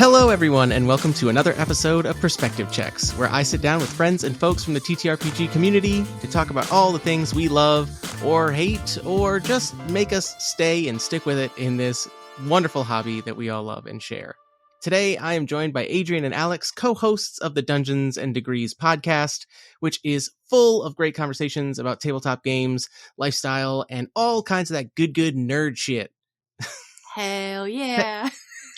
Hello, everyone, and welcome to another episode of Perspective Checks, where I sit down with friends and folks from the TTRPG community to talk about all the things we love or hate or just make us stay and stick with it in this wonderful hobby that we all love and share. Today, I am joined by Adrian and Alex, co-hosts of the Dungeons and Degrees podcast, which is full of great conversations about tabletop games, lifestyle, and all kinds of that good nerd shit. Hell yeah.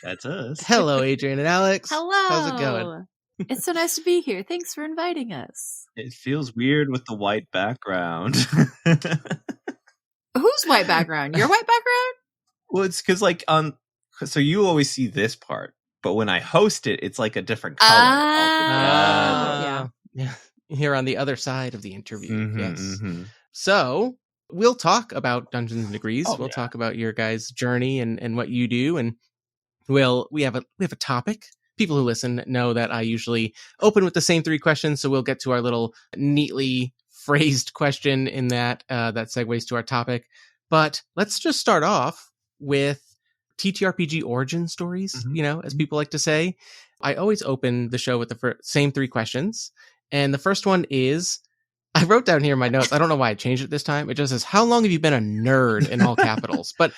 That's us. Hello, Adrian and Alex. Hello. How's it going? It's so nice to be here. Thanks for inviting us. It feels weird with the white background. Whose white background? Your white background? Well, it's because so you always see this part, but when I host it, it's like a different color. Yeah. Here on the other side of the interview. Mm-hmm, yes. Mm-hmm. So we'll talk about Dungeons and Degrees. We'll talk about your guys' journey and what you do. And we have a topic. People who listen know that I usually open with the same three questions. So we'll get to our little neatly phrased question in that segues to our topic. But let's just start off with TTRPG origin stories, as people like to say. I always open the show with the same three questions. And the first one is, I wrote down here in my notes, I don't know why I changed it this time. It just says, how long have you been a nerd in all capitals? But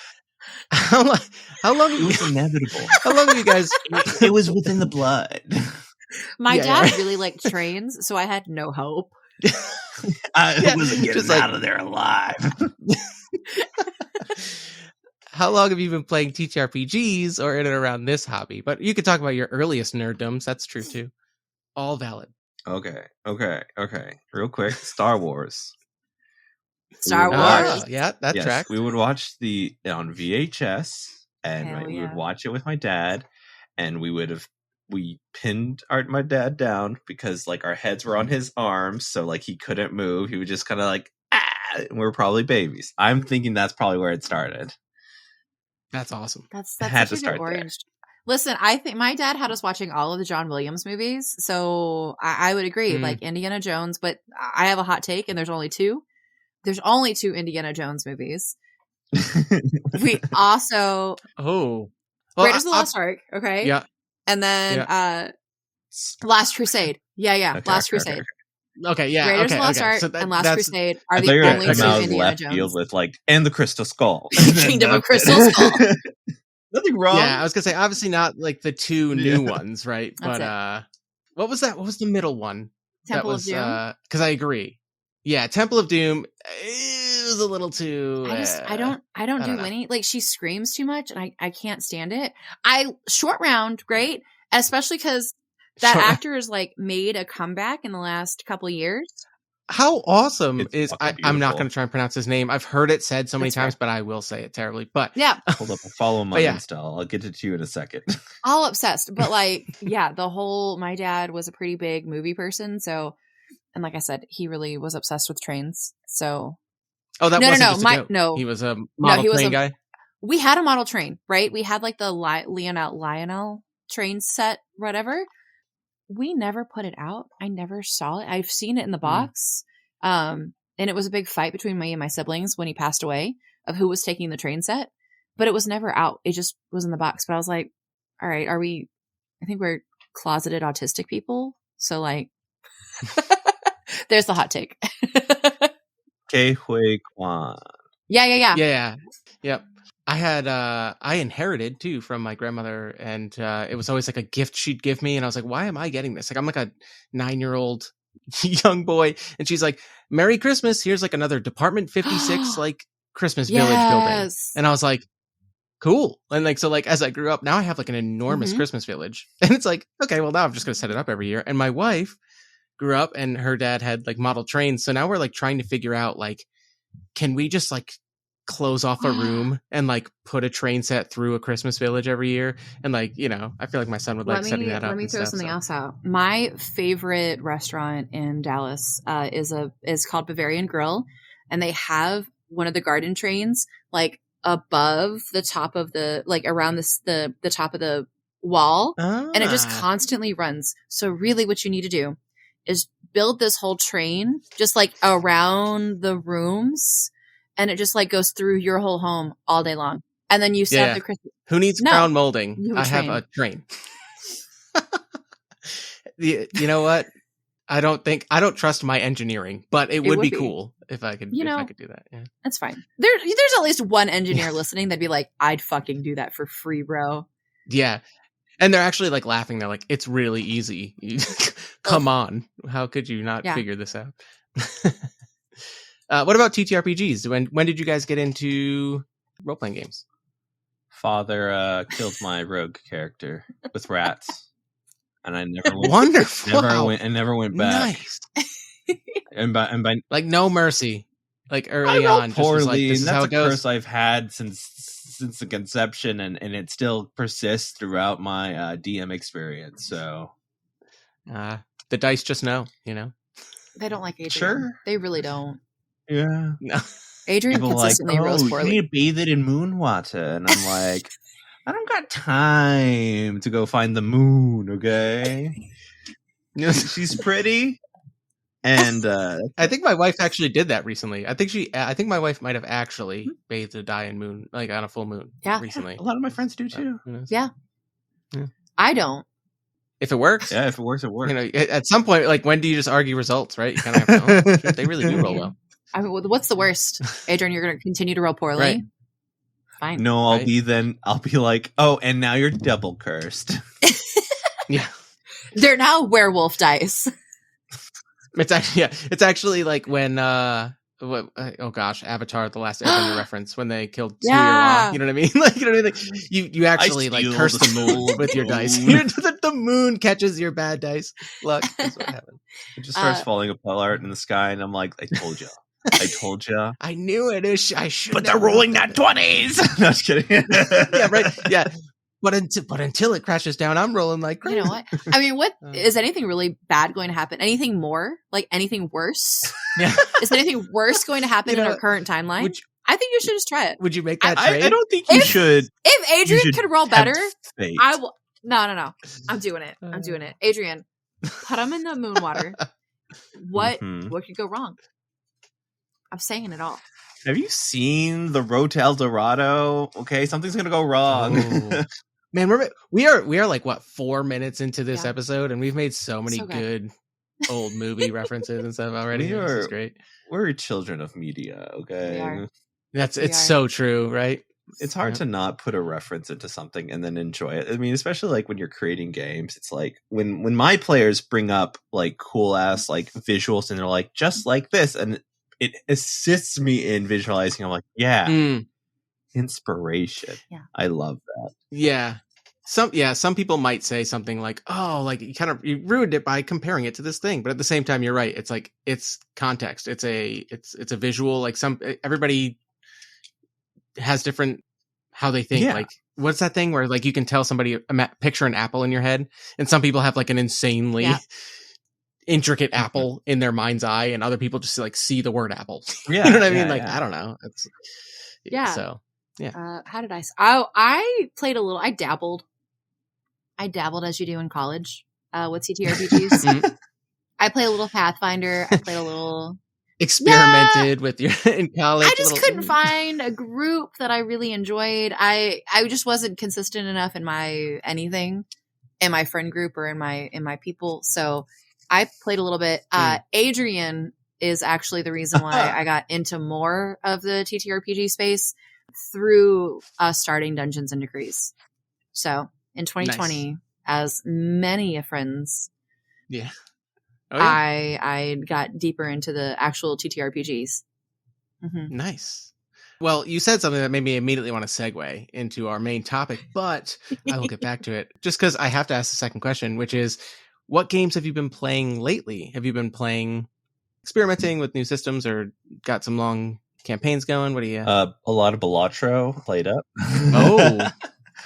how long? It was inevitable. How long have you guys? It was within the blood. My dad really liked trains, so I had no hope. I wasn't getting out of there alive. How long have you been playing TTRPGs or in and around this hobby? But you could talk about your earliest nerddoms. That's true too. All valid. Okay. Real quick, Star Wars. Star Wars. Yeah, that tracks. We would watch on VHS, and we would watch it with my dad, and we pinned my dad down because our heads were on his arms, so he couldn't move. He would just kind of and we were probably babies. I'm thinking that's probably where it started. That's awesome. That's such a good origin. Listen, I think my dad had us watching all of the John Williams movies, so I would agree, like Indiana Jones, but I have a hot take, and there's only two. There's only two Indiana Jones movies. We also... Raiders of the Lost Ark, okay? Yeah. And then Last Crusade. Yeah. Okay, Last Crusade. Okay, yeah. Raiders of the Lost Ark and Last Crusade are the only two Indiana Jones. Field with and the Crystal Skull. Kingdom of Crystal Skull. Nothing wrong. Yeah, I was gonna say obviously not the two new ones, right? But what was that? What was the middle one? Temple of Doom. Because I agree. Yeah, Temple of Doom. It was a little too. I don't do any. She screams too much, and I can't stand it. Short Round, great, especially because that actor has made a comeback in the last couple of years. How awesome is I'm not beautiful. going to try and pronounce his name. I've heard it said so many times, but I will say it terribly. But yeah, hold up, I'll follow him on Insta. I'll get it to you in a second. All obsessed, but my dad was a pretty big movie person, so, and like I said, he really was obsessed with trains. So, he was a model train guy. We had a model train, right? We had the Lionel train set, whatever. We never put it out. I never saw it. I've seen it in the box. And it was a big fight between me and my siblings when he passed away of who was taking the train set, but it was never out. It just was in the box. But I was like, all right, I think we're closeted autistic people. So there's the hot take. Ke Huy Quan. Yeah. Yep. I inherited too from my grandmother, and it was always a gift she'd give me, and I was like, why am I getting this? I'm a 9-year-old young boy, and she's like, Merry Christmas, here's another Department 56 Christmas village building. And I was like, cool. And as I grew up, now I have an enormous Christmas village, and it's okay, well, now I'm just gonna set it up every year. And my wife grew up, and her dad had model trains, so now we're trying to figure out can we just close off a room and put a train set through a Christmas village every year. And I feel like my son would setting that up. Let me throw something else out. My favorite restaurant in Dallas is called Bavarian Grill, and they have one of the garden trains above the top of the around the top of the wall, and it just constantly runs. So really what you need to do is build this whole train just around the rooms, and it just goes through your whole home all day long. And then you set the Christmas. Who needs crown molding? I have a train. You know what? I don't trust my engineering, but it would be cool if I could do that. Yeah. That's fine. There's at least one engineer listening that'd be like, I'd fucking do that for free, bro. Yeah. And they're actually like laughing. They're like, it's really easy. Come on. How could you not figure this out? What about TTRPGs? When did you guys get into role-playing games? Father killed my rogue character with rats. And I never went. Wonderful. Never went back. Nice. and by like no mercy. Like early on, poorly. Just like, this is how it goes. Curse I've had since the conception, and it still persists throughout my DM experience. So, the dice just know, They don't like Adrian. Sure, they really don't. Yeah, no. Adrian People consistently rolls poorly. You need to bathe it in moon water, and I'm like, I don't got time to go find the moon. Okay, she's pretty. And I think my wife actually did that recently. I think my wife might have actually bathed a Dian moon, like on a full moon, recently. A lot of my friends do too. Yeah. I don't. If it works, if it works, it works. At some point, like when do you just argue results, right? You kind of have to. Shit, they really do roll well. I mean, what's the worst, Adrian? You're going to continue to roll poorly. Right. Fine. No, I'll be like, oh, and now you're double cursed. Yeah, they're now werewolf dice. It's actually like when oh gosh, Avatar: The Last Airbender reference when they killed Tuirwa. You know what I mean? Like, you know what I mean? Like, you actually like curse the moon with your dice. The moon catches your bad dice luck. That's what happened. It just starts falling apart in the sky, and I'm like, I told you. I knew it. I should. But they're rolling that 20s. No, just kidding. Yeah, right. Yeah. But until it crashes down, I'm rolling like crazy. You know what? I mean, what is anything really bad going to happen? Anything more? Like anything worse? Yeah. Is anything worse going to happen in our current timeline? I think you should just try it. Would you make that trade? I don't think you should. If Adrian could roll better, fate. I will. No. I'm doing it. Adrian, put him in the moon water. What could go wrong? I'm saying it all. Have you seen the Road to El Dorado? Okay, something's gonna go wrong. Oh. Man, we are like what 4 minutes into this episode, and we've made so many good old movie references and stuff already. This is great. We're children of media, okay? It's so true, right? It's hard to not put a reference into something and then enjoy it. I mean, especially like when you're creating games, it's like when my players bring up like cool ass like visuals and they're like just like this, and it assists me in visualizing. I'm like, inspiration. Yeah. I love that. Yeah. Some people might say something like, oh, like you ruined it by comparing it to this thing. But at the same time, you're right. It's like, it's context. It's a visual, like everybody has different, how they think. Like, what's that thing where like you can tell somebody, picture an apple in your head, and some people have like an insanely intricate apple in their mind's eye, and other people just like see the word apple. Yeah. You know what I mean? Like, I don't know. So how did I played a little. I dabbled as you do in college with TTRPGs. I played a little Pathfinder. I played a little experimented with your in college. I just couldn't find a group that I really enjoyed. I just wasn't consistent enough in my friend group or in my people. So I played a little bit. Adrian is actually the reason why I got into more of the TTRPG space through starting Dungeons and Decrees. So in 2020, as many friends, I got deeper into the actual TTRPGs. Mm-hmm. Nice. Well, you said something that made me immediately want to segue into our main topic, but I will get back to it just because I have to ask the second question, which is, what games have you been playing lately? Have you been experimenting with new systems, or got some long campaigns going? What do you? A lot of Balatro played up. Oh,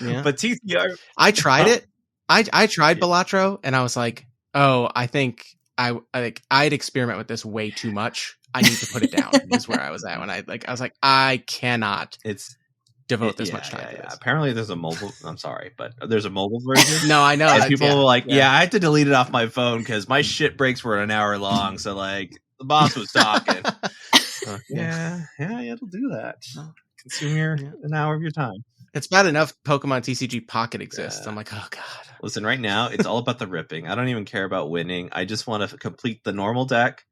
yeah. But TTR, I tried it. I tried Balatro, and I was like, oh, I think I'd experiment with this way too much. I need to put it down. Is where I was at when I was like, I cannot. Devote this much time to this. Apparently there's a mobile, I'm sorry, but there's a mobile version. No, I know. And people were like, I had to delete it off my phone because my shit breaks were an hour long. So like the boss was talking. It'll do that. Consume an hour of your time. It's bad enough Pokemon TCG Pocket exists. I'm like, oh god. Listen, right now it's all about the ripping. I don't even care about winning. I just want to complete the normal deck.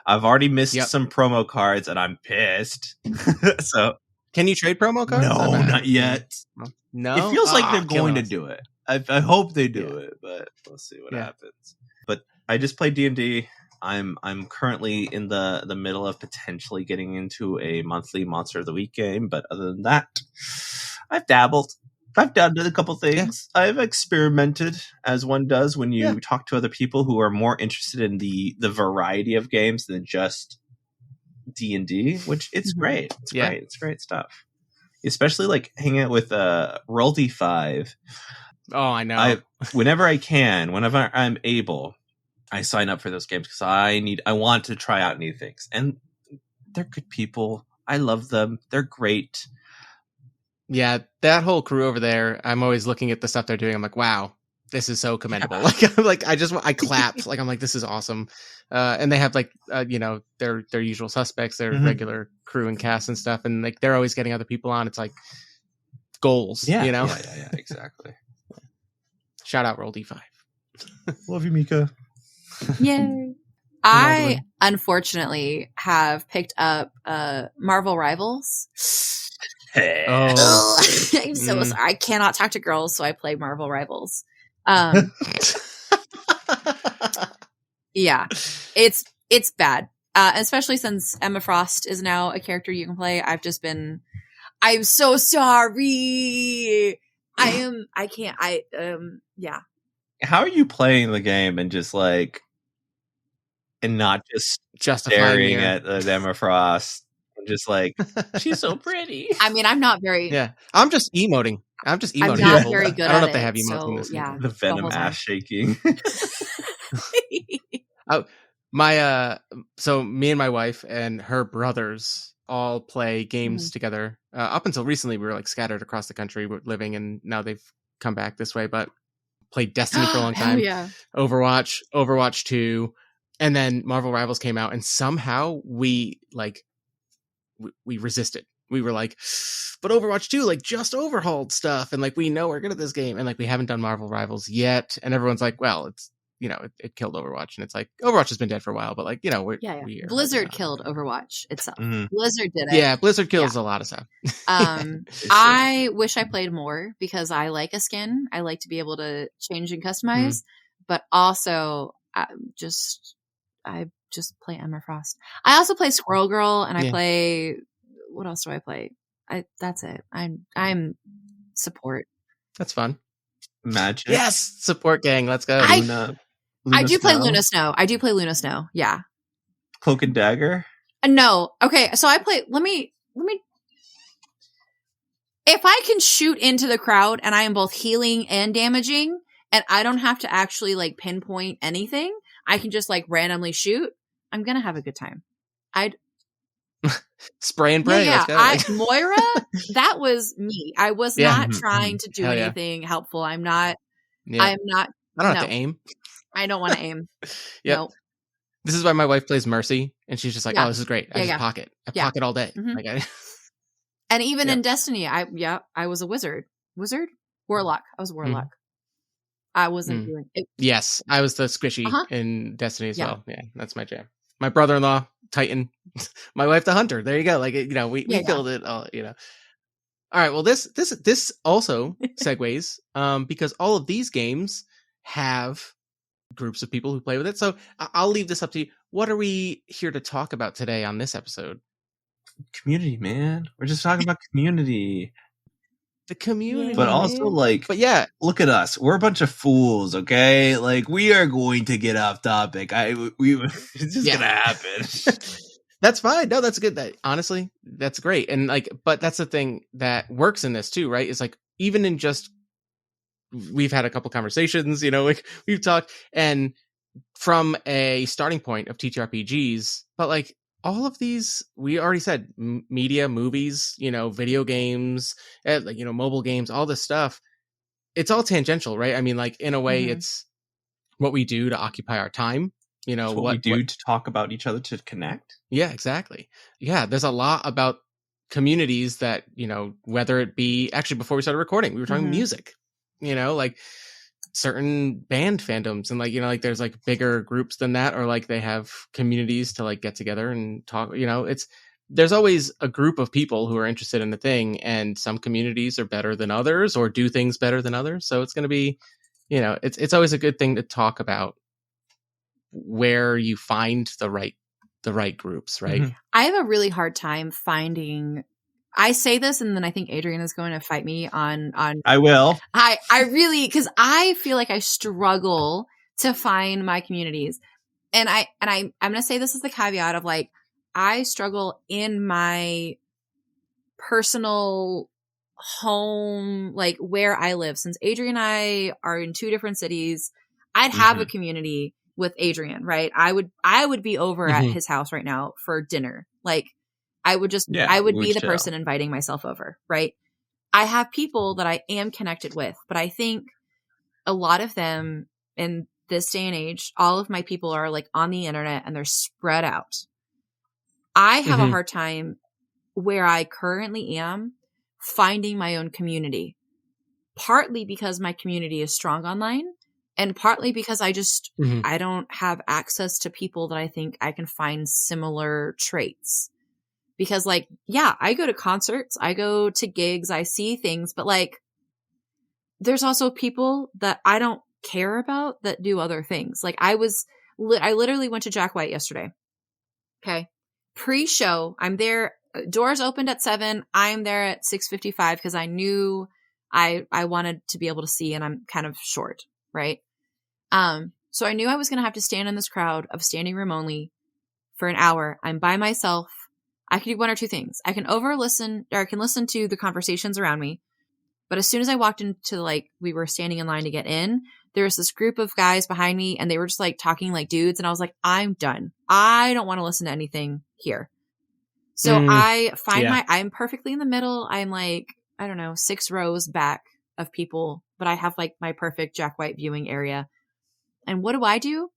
I've already missed some promo cards, and I'm pissed. So, can you trade promo cards? No, not yet. No, it feels like they're going to do it. I hope they do it, but we'll see what happens. But I just played D&D. I'm currently in the middle of potentially getting into a monthly Monster of the Week game, but other than that, I've dabbled. I've done a couple things. Yeah. I've experimented, as one does when you talk to other people who are more interested in the variety of games than just D&D, which it's great. It's great. It's great stuff. Especially like hanging out with Roll D5. Oh, I know. Whenever I can, whenever I'm able, I sign up for those games because I want to try out new things. And they're good people. I love them. They're great. Yeah, that whole crew over there, I'm always looking at the stuff they're doing. I'm like, wow, this is so commendable. I clapped. Like, I'm like, this is awesome. And they have like, their usual suspects, their regular crew and cast and stuff. And like, they're always getting other people on. It's like goals, Yeah, exactly. Shout out Roll D5. Love you, Mika. Yay. I unfortunately have picked up Marvel Rivals. Oh, I'm so sorry. I cannot talk to girls, so I play Marvel Rivals. Yeah, it's bad, especially since Emma Frost is now a character you can play. I'm so sorry. Yeah. How are you playing the game and just like, and not just staring at Emma Frost? Just like, she's so pretty. I mean, I'm not very. Yeah, I'm just emoting. I'm not very good. I don't know if they have emotes in this. Yeah, the venom ass shaking. So me and my wife and her brothers all play games together. Up until recently, we were like scattered across the country living, and now they've come back this way. But played Destiny for a long time. Yeah. Overwatch 2, and then Marvel Rivals came out, and somehow we resisted. We were like, but Overwatch 2 like just overhauled stuff, and like we know we're good at this game, and like we haven't done Marvel Rivals yet, and everyone's like, well, it's it killed Overwatch, and it's like Overwatch has been dead for a while, but like we Blizzard killed Overwatch itself. Blizzard did it. Yeah, Blizzard kills a lot of stuff. I wish I played more because I like a skin. I like to be able to change and customize, but also I just play Emma Frost. I also play Squirrel Girl, and I play. What else do I play? That's it. I'm support. That's fun. Magic. Yes, support gang. Let's go. Luna I do play Snow? Luna Snow. I do play Luna Snow. Yeah. Cloak and Dagger. No. Okay. So I play. Let me. If I can shoot into the crowd and I am both healing and damaging, and I don't have to actually like pinpoint anything, I can just like randomly shoot. I'm gonna have a good time. Spray and pray. Yeah. Let's go. Moira, that was me. I was not trying to do anything helpful. I'm not. Yeah. I'm not. I don't have to aim. I don't want to aim. Yep. Nope. This is why my wife plays Mercy, and she's just like, "Oh, this is great. I just pocket. I pocket all day." Like and even in Destiny, I was a wizard. Warlock. I was a warlock. I wasn't doing it. Yes, I was the squishy in Destiny as well. Yeah, that's my jam. My brother-in-law, Titan. My wife, the hunter. There you go. Like we killed it. All All right. Well, this also segues because all of these games have groups of people who play with it. So I'll leave this up to you. What are we here to talk about today on this episode? Community, man. We're just talking about community. The community. But also but yeah, look at us. We're a bunch of fools, okay? Like we are going to get off topic. It's just gonna happen. That's fine. No, that's good. Honestly, that's great. And but that's the thing that works in this too, right? It's like, even in just, we've had a couple conversations, we've talked, and from a starting point of TTRPGs, but like all of these, we already said media, movies, video games, mobile games, all this stuff. It's all tangential, right? I mean, like in a way, it's what we do to occupy our time. What we do to talk about each other, to connect. Yeah, exactly. Yeah, there's a lot about communities that, you know, whether it be, actually before we started recording, we were talking music, you know, like certain band fandoms, and like, you know, like there's like bigger groups than that, or like they have communities to like get together and talk, you know, there's always a group of people who are interested in the thing, and some communities are better than others or do things better than others. So it's going to be, you know, it's always a good thing to talk about where you find the right groups, right? I have a really hard time finding. I say this, and then I think Adrian is going to fight me on. I will. I really, because I feel like I struggle to find my communities, and I'm going to say this as the caveat of like, I struggle in my personal home, like where I live. Since Adrian and I are in 2 different cities, I'd have a community with Adrian, right? I would be over at his house right now for dinner. Like I would just, I would be the person inviting myself over, right? I have people that I am connected with, but I think a lot of them in this day and age, all of my people are like on the internet and they're spread out. I have a hard time where I currently am finding my own community, partly because my community is strong online, and partly because I just, I don't have access to people that I think I can find similar traits. Because like, yeah, I go to concerts, I go to gigs, I see things, but like, there's also people that I don't care about that do other things. Like I literally went to Jack White yesterday. Okay. Pre-show, I'm there. Doors opened at 7. I'm there at 6:55 because I knew I wanted to be able to see, and I'm kind of short, right? So I knew I was going to have to stand in this crowd of standing room only for an hour. I'm by myself. I could do one or two things. I can listen to the conversations around me. But as soon as I walked into, like, we were standing in line to get in, there was this group of guys behind me, and they were just like talking like dudes. And I was like, I'm done. I don't want to listen to anything here. So I find I'm perfectly in the middle. I'm like, I don't know, 6 rows back of people, but I have like my perfect Jack White viewing area. And what do?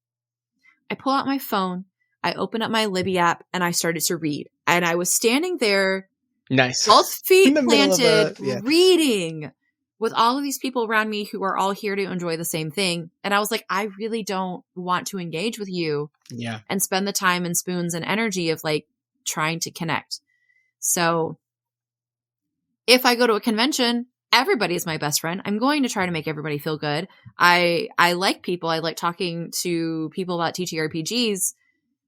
I pull out my phone. I open up my Libby app and I started to read. And I was standing there, nice, both feet planted, reading with all of these people around me who are all here to enjoy the same thing. And I was like, I really don't want to engage with you and spend the time and spoons and energy of like trying to connect. So if I go to a convention, everybody is my best friend. I'm going to try to make everybody feel good. I like people. I like talking to people about TTRPGs.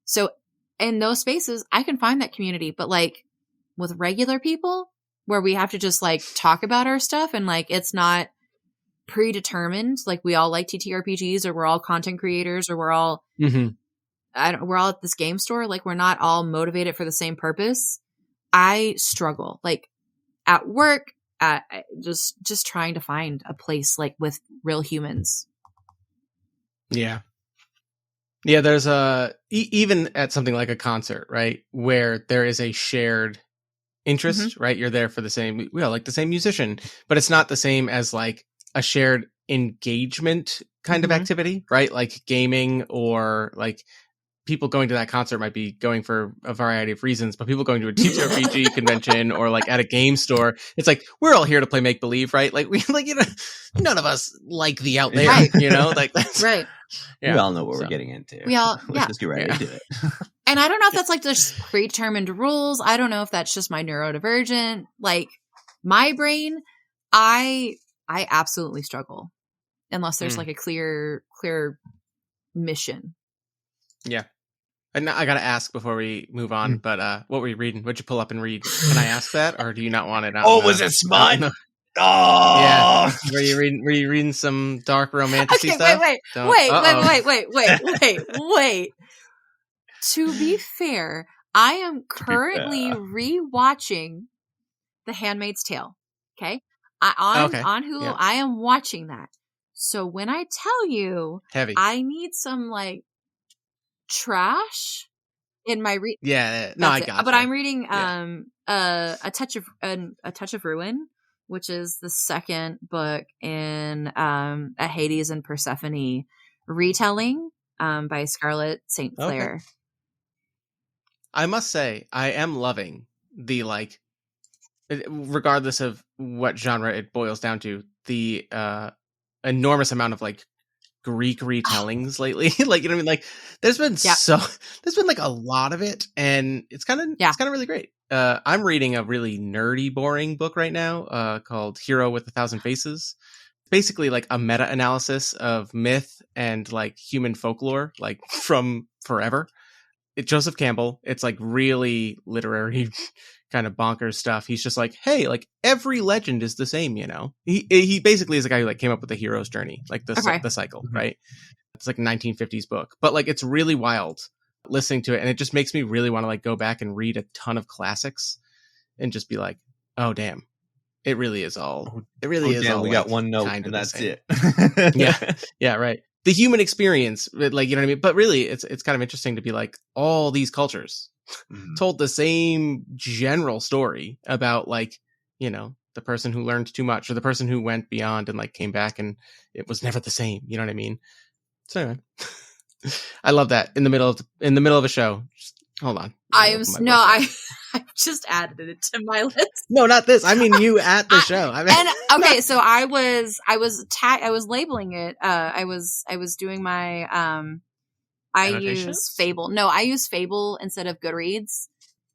So in those spaces, I can find that community. But like with regular people where we have to just like talk about our stuff and like it's not predetermined, like we all like TTRPGs or we're all content creators or we're all we're all at this game store, like we're not all motivated for the same purpose. I struggle like at work, just trying to find a place like with real humans. Yeah, there's even at something like a concert, right, where there is a shared interest, right? You're there for the same, we all like the same musician, but it's not the same as like a shared engagement kind of activity, right? Like gaming, or like people going to that concert might be going for a variety of reasons, but people going to a TTRPG convention or like at a game store, it's like, we're all here to play make believe, right? Like we like, you know, none of us like the out there, you know, like that's right. Yeah. We all know what we're getting into. We all, Let's just get ready to do it. And I don't know if that's like just predetermined rules. I don't know if that's just my neurodivergent, like my brain. I absolutely struggle unless there's like a clear mission. Yeah. And I got to ask before we move on, but what were you reading? What'd you pull up and read? Can I ask that, or do you not want it? Was it smut? Oh, yeah. Were you reading some dark romantic stuff? Wait. To be fair, I am currently rewatching The Handmaid's Tale. Okay, on Hulu, yeah. I am watching that. So when I tell you, heavy, I need some like trash in my I got it. But I'm reading a touch of Ruin, which is the second book in a Hades and Persephone retelling by Scarlett St. Clair. I must say, I am loving the like regardless of what genre it boils down to, the enormous amount of like Greek retellings lately. Like, you know what I mean? Like there's been like a lot of it, and it's kind of really great. I'm reading a really nerdy, boring book right now called Hero with a Thousand Faces. Basically like a meta-analysis of myth and like human folklore, like from forever. Joseph Campbell, it's like really literary kind of bonkers stuff. He's just like, hey, like every legend is the same, you know. He basically is the guy who like came up with the hero's journey, like the cycle, right? It's like a 1950s book, but like it's really wild listening to it, and it just makes me really want to like go back and read a ton of classics and just be like, oh damn, it really is all. It really is all. We like, got one note, and that's it. Yeah, right. The human experience, like, you know what I mean? But really, it's kind of interesting to be like, all these cultures told the same general story about like, you know, the person who learned too much or the person who went beyond and like came back and it was never the same. You know what I mean? So anyway, I love that in the middle of a show. Just, hold on. I just added it to my list. No, not this. I mean, you at the show. I mean, and okay, so I was labeling it. I was doing my I use Fable. No, I use Fable instead of Goodreads.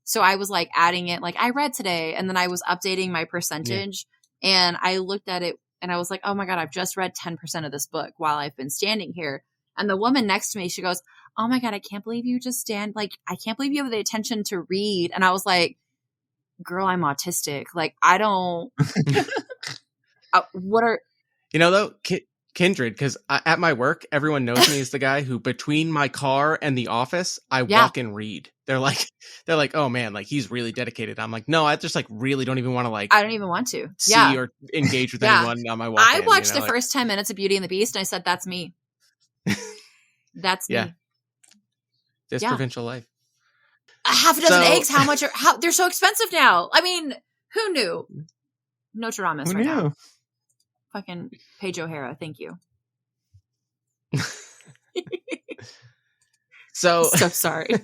So I was like adding it, like I read today, and then I was updating my percentage, and I looked at it and I was like, oh my God, I've just read 10% of this book while I've been standing here. And the woman next to me, she goes, oh my God, I can't believe you just stand. Like, I can't believe you have the attention to read. And I was like, girl, I'm autistic. Like, I don't, what are, you know, though, kindred, because at my work, everyone knows me as the guy who between my car and the office, I walk and read. They're like, oh man, like he's really dedicated. I'm like, no, I just like really don't even want to like. I don't even want to see or engage with anyone on my walk. I watched the first 10 minutes of Beauty and the Beast, and I said, that's me. That's me. This provincial life. A half a dozen eggs. How they're so expensive now. I mean, who knew? Nostradamus right now. Fucking Paige O'Hara. Thank you. So sorry.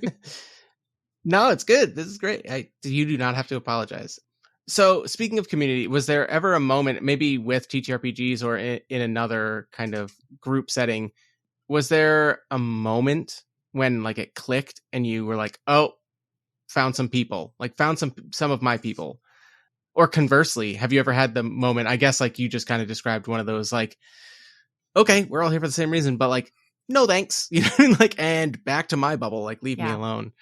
No, it's good. This is great. You do not have to apologize. So speaking of community, was there ever a moment, maybe with TTRPGs or in another kind of group setting, was there a moment when like it clicked and you were like, oh, found some people, like found some of my people? Or conversely, have you ever had the moment, I guess like you just kind of described one of those, like, okay, we're all here for the same reason, but like, no thanks, you know, like, and back to my bubble, like leave me alone.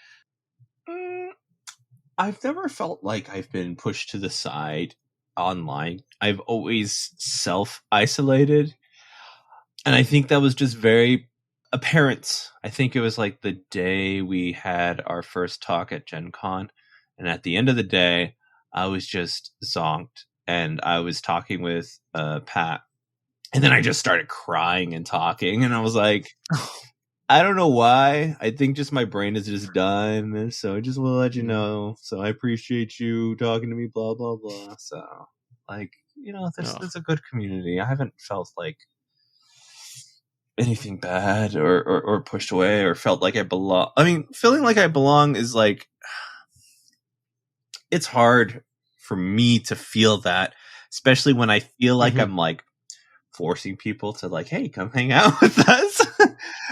I've never felt like I've been pushed to the side online. I've always self-isolated. And I think that was just very apparent. I think it was like the day we had our first talk at Gen Con. And at the end of the day, I was just zonked. And I was talking with Pat. And then I just started crying and talking. And I was like, I don't know why. I think just my brain is just done. So I just want to let you know. So I appreciate you talking to me, blah, blah, blah. So, like, you know, there's a good community. I haven't felt like anything bad or pushed away or felt like I belong. I mean, feeling like I belong is like, it's hard for me to feel that, especially when I feel like I'm like forcing people to like, hey, come hang out with us.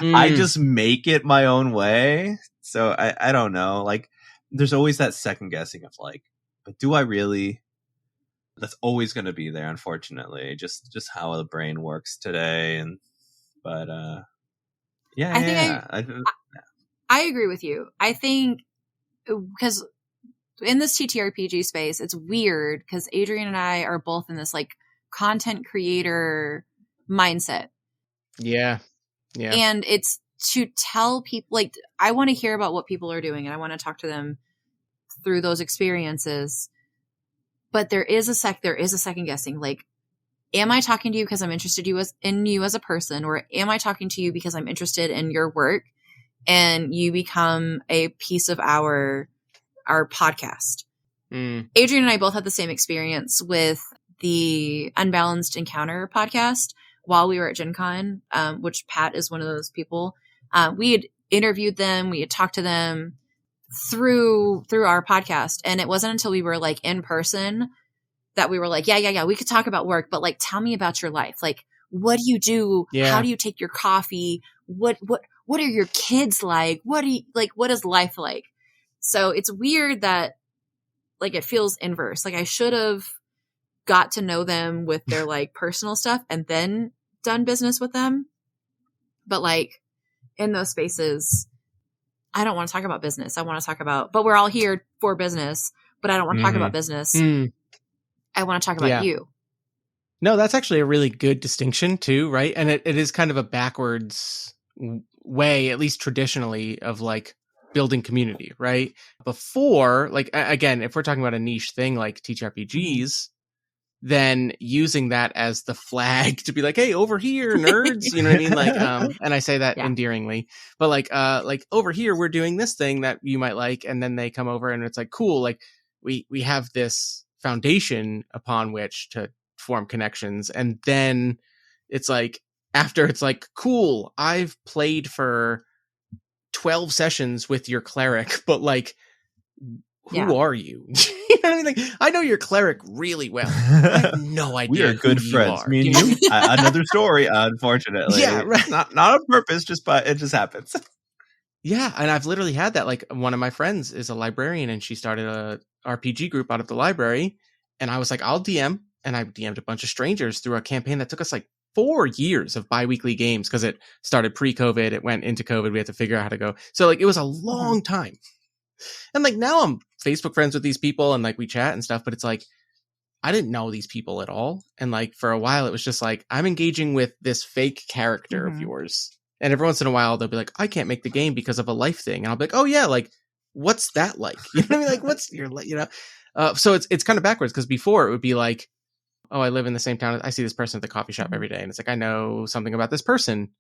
I just make it my own way. So I don't know. Like, there's always that second guessing of like, but do I really? That's always going to be there, unfortunately. Just how the brain works today. But I agree with you. I think because in this TTRPG space, it's weird because Adrian and I are both in this like content creator mindset. Yeah. And it's to tell people, like, I want to hear about what people are doing and I want to talk to them through those experiences. But there is a second guessing. Like, am I talking to you because I'm interested in you as a person, or am I talking to you because I'm interested in your work and you become a piece of our podcast? Adrian and I both had the same experience with the Unbalanced Encounter podcast while we were at Gen Con, which Pat is one of those people. We had interviewed them. We had talked to them. through our podcast. And it wasn't until we were like in person that we were like, yeah, we could talk about work, but like, tell me about your life. Like, what do you do? Yeah. How do you take your coffee? What are your kids like? What is life like? So it's weird that like it feels inverse. Like I should have got to know them with their like personal stuff and then done business with them. But like in those spaces, I don't want to talk about business. I want to talk about, but we're all here for business, but I don't want to talk about business. I want to talk about you. No, that's actually a really good distinction too, right? And it is kind of a backwards way, at least traditionally, of like building community, right? Before, like, again, if we're talking about a niche thing like TTRPGs, then using that as the flag to be like, hey, over here, nerds, you know what I mean? Like, and I say that endearingly, but like over here, we're doing this thing that you might like. And then they come over and it's like, cool. Like we have this foundation upon which to form connections. And then it's like, after it's like, cool, I've played for 12 sessions with your cleric, but like, who are you? You know what I mean? Like, I know your cleric really well. I have no idea. We are good friends. Me and you. Another story, unfortunately. Yeah, right. Not on purpose, but it just happens. Yeah, and I've literally had that. Like, one of my friends is a librarian, and she started a RPG group out of the library. And I was like, I'll DM, and I DM'd a bunch of strangers through a campaign that took us like 4 years of bi-weekly games because it started pre-COVID. It went into COVID. We had to figure out how to go. So like, it was a long time. And like now I'm Facebook friends with these people and like we chat and stuff, but it's like, I didn't know these people at all. And like for a while it was just like, I'm engaging with this fake character of yours. And every once in a while they'll be like, I can't make the game because of a life thing. And I'll be like, oh yeah, like what's that like? You know what I mean? Like what's your, you know? So it's kind of backwards because before it would be like, oh, I live in the same town. I see this person at the coffee shop every day. And it's like, I know something about this person.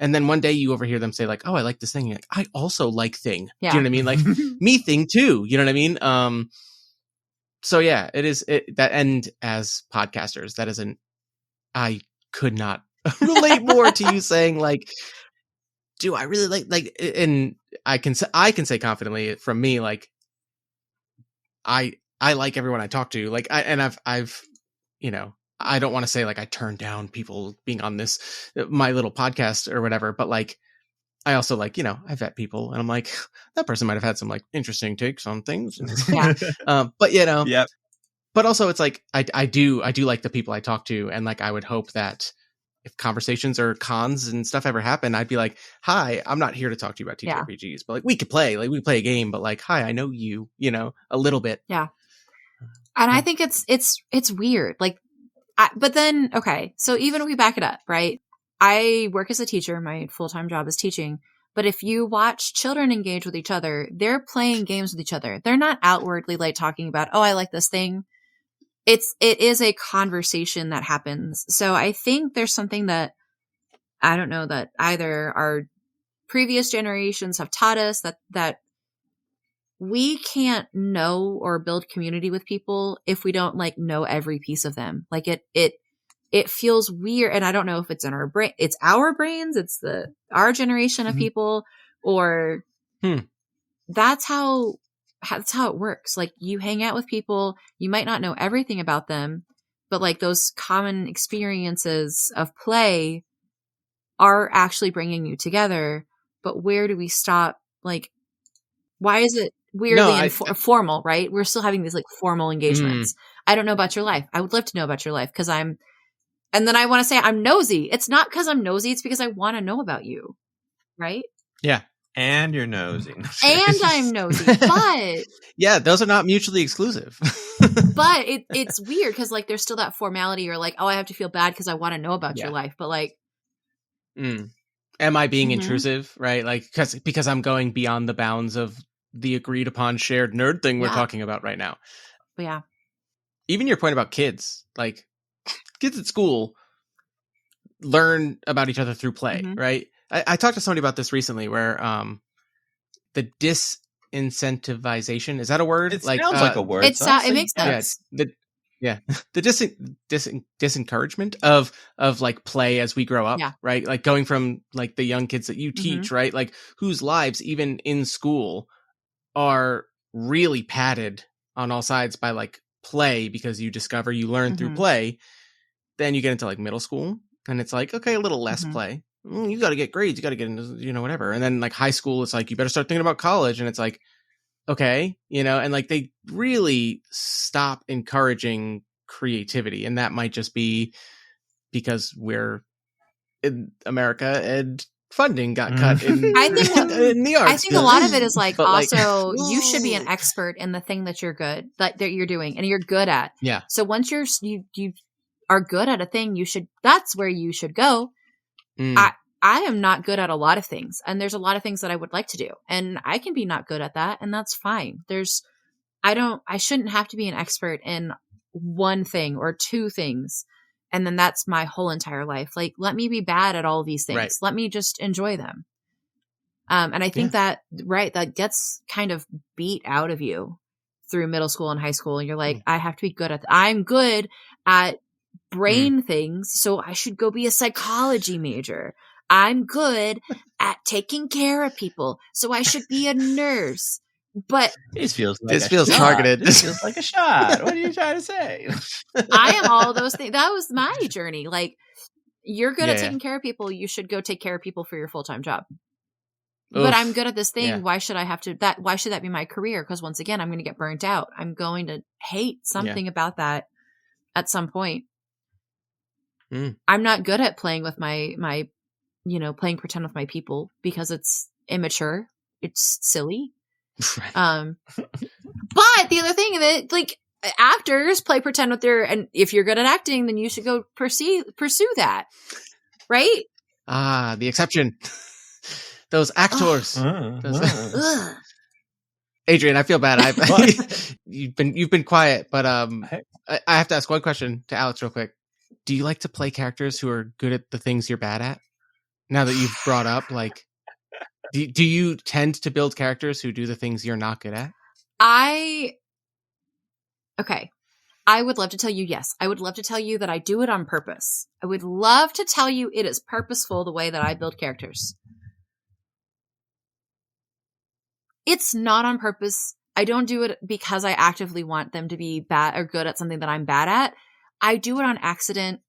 And then one day you overhear them say like, oh, I like this thing. You're like, I also like thing. Yeah. Do you know what I mean? Like me thing too. You know what I mean? So yeah, it is that. And as podcasters, that isn't, I could not relate more to you saying like, do I really like, and I can say confidently from me, like, I like everyone I talk to. Like I've, you know, I don't want to say like I turned down people being on this, my little podcast or whatever, but like, I also like, you know, I vet people and I'm like, that person might've had some like interesting takes on things. Yeah. But you know, yeah. But also it's like, I do like the people I talk to. And like, I would hope that if conversations or cons and stuff ever happen, I'd be like, hi, I'm not here to talk to you about TTRPGs, but like we could play, like we play a game, but like, hi, I know you, you know, a little bit. Yeah. And I think it's weird. Like, but then, okay. So even if we back it up, right? I work as a teacher. My full-time job is teaching. But if you watch children engage with each other, they're playing games with each other. They're not outwardly like talking about, oh, I like this thing. It is a conversation that happens. So I think there's something that I don't know that either our previous generations have taught us that we can't know or build community with people if we don't like know every piece of them. Like it feels weird. And I don't know if it's in our brain, it's our brains, it's our generation of people, or that's how it works. Like you hang out with people, you might not know everything about them, but like those common experiences of play are actually bringing you together. But where do we stop? Like, why is it weirdly formal, right? We're still having these like formal engagements. I don't know about your life. I would love to know about your life because and then I want to say I'm nosy. It's not because I'm nosy. It's because I want to know about you. Right? Yeah. And you're nosy. And I'm nosy. But yeah, those are not mutually exclusive. But it's weird because like there's still that formality or like, oh, I have to feel bad because I want to know about your life. But like, am I being intrusive? Right? Like because I'm going beyond the bounds of the agreed upon shared nerd thing we're talking about right now. But yeah. Even your point about kids, like kids at school learn about each other through play, right? I talked to somebody about this recently where the disincentivization, is that a word? It sounds like a word. It makes sense. The disencouragement of like play as we grow up, right? Like going from like the young kids that you teach, right? Like whose lives, even in school, are really padded on all sides by like play, because you discover, you learn through play. Then you get into like middle school and it's like, okay, a little less play. You got to get grades. You got to get into, you know, whatever. And then like high school, it's like, you better start thinking about college. And it's like, okay, you know, and like they really stop encouraging creativity. And that might just be because we're in America and funding got cut in, I think in the arts. I think a lot of it is like, but also you should be an expert in the thing that you're good, that you're doing and you're good at. Yeah. So once you are good at a thing, that's where you should go. I am not good at a lot of things, and there's a lot of things that I would like to do, and I can be not good at that, and that's fine. I shouldn't have to be an expert in one thing or two things, and then that's my whole entire life. Like, let me be bad at all these things. Right. Let me just enjoy them. And I think that gets kind of beat out of you through middle school and high school, and you're like, I have to be good at I'm good at brain things, so I should go be a psychology major. I'm good at taking care of people, so I should be a nurse. But this feels targeted. This feels like a shot. What are you trying to say? I am all those things. That was my journey. Like, you're good at taking care of people. You should go take care of people for your full-time job. But I'm good at this thing. Yeah. Why should I have to why should that be my career? Because once again, I'm going to get burnt out. I'm going to hate something about that at some point. I'm not good at playing with my playing pretend with my people, because it's immature. It's silly. Right. But the other thing that, like, actors play pretend with and if you're good at acting, then you should go pursue that. Right? The exception. Those actors. Adrian, I feel bad. You've been quiet, but I have to ask one question to Alex real quick. Do you like to play characters who are good at the things you're bad at? Now that you've brought up, like, do you tend to build characters who do the things you're not good at? I would love to tell you yes. I would love to tell you that I do it on purpose. I would love to tell you it is purposeful the way that I build characters. It's not on purpose. I don't do it because I actively want them to be bad or good at something that I'm bad at. I do it on accident,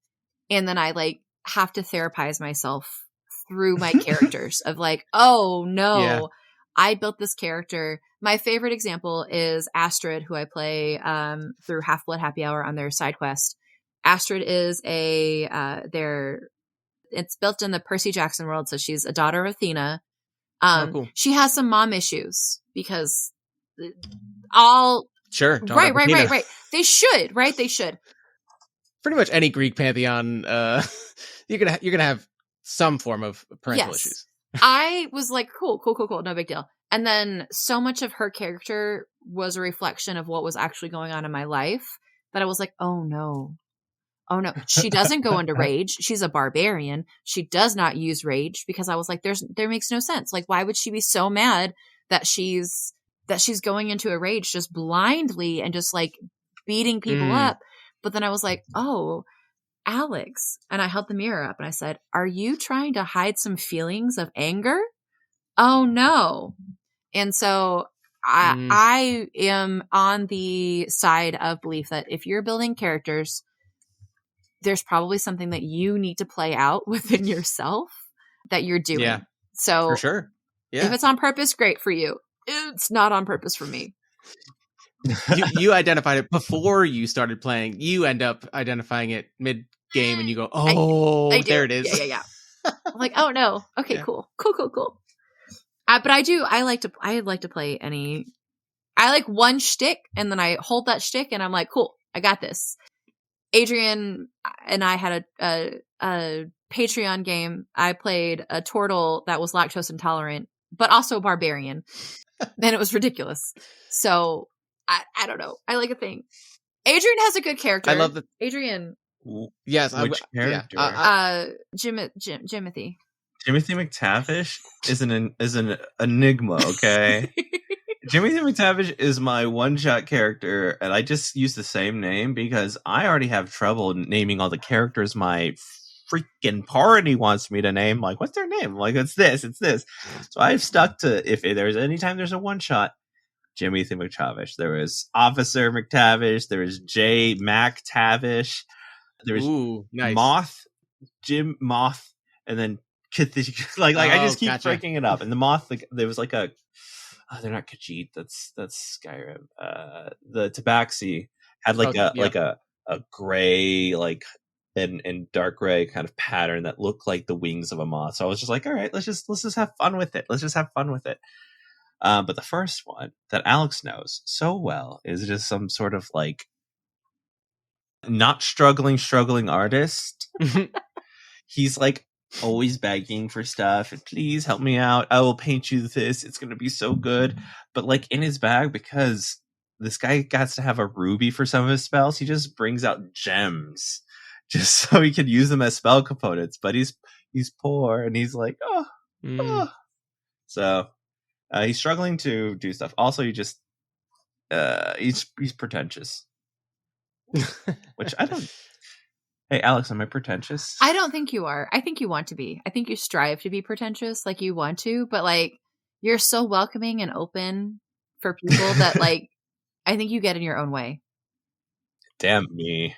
and then I like have to therapize myself through my characters of like, oh no, I built this character. My favorite example is Astrid, who I play through Half-Blood Happy Hour on their side quest. Astrid is it's built in the Percy Jackson world, so she's a daughter of Athena. Cool. She has some mom issues because right. They should. Pretty much any Greek pantheon, you're gonna have some form of parental issues. I was like, cool, no big deal. And then so much of her character was a reflection of what was actually going on in my life that I was like, oh no. She doesn't go into rage. She's a barbarian. She does not use rage, because I was like, there makes no sense. Like, why would she be so mad that she's going into a rage just blindly and just like beating people up? But then I was like, oh, Alex. And I held the mirror up and I said, are you trying to hide some feelings of anger? Oh no. And so I am on the side of belief that if you're building characters, there's probably something that you need to play out within yourself that you're doing. Yeah, so for sure. Yeah. If it's on purpose, great for you. It's not on purpose for me. you identified it before you started playing. You end up identifying it mid game and you go, oh, I there it is. Yeah. I'm like, oh no. Okay, cool. But I like to play I like one shtick, and then I hold that shtick and I'm like, cool, I got this. Adrian and I had a Patreon game. I played a turtle that was lactose intolerant, but also a barbarian. And it was ridiculous. So I don't know. I like a thing. Adrian has a good character. I love the Adrian. Yes. Which character? Jimothy. Timothy McTavish is an enigma, okay? Timothy McTavish is my one-shot character, and I just use the same name because I already have trouble naming all the characters my freaking party wants me to name. Like, what's their name? Like, it's this. So I've stuck to, if there's anytime there's a one-shot, Jimothy McTavish. There was Officer McTavish. There was J. McTavish. There was nice. Jim Moth, and then like I just keep breaking it up. And the Moth, like, there was like a they're not Khajiit. That's Skyrim. The Tabaxi had like a gray, like and dark gray kind of pattern that looked like the wings of a moth. So I was just like, all right, let's just have fun with it. Let's just have fun with it. But the first one that Alex knows so well is just some sort of like not struggling artist. He's like always begging for stuff. Please help me out. I will paint you this. It's going to be so good. But like in his bag, because this guy got to have a ruby for some of his spells, he just brings out gems just so he can use them as spell components. But he's poor, and he's like, oh. So he's struggling to do stuff. Also, he's pretentious, which I don't. Hey, Alex, am I pretentious? I don't think you are. I think you want to be. I think you strive to be pretentious, like you want to, but like you're so welcoming and open for people that like I think you get in your own way. Damn me.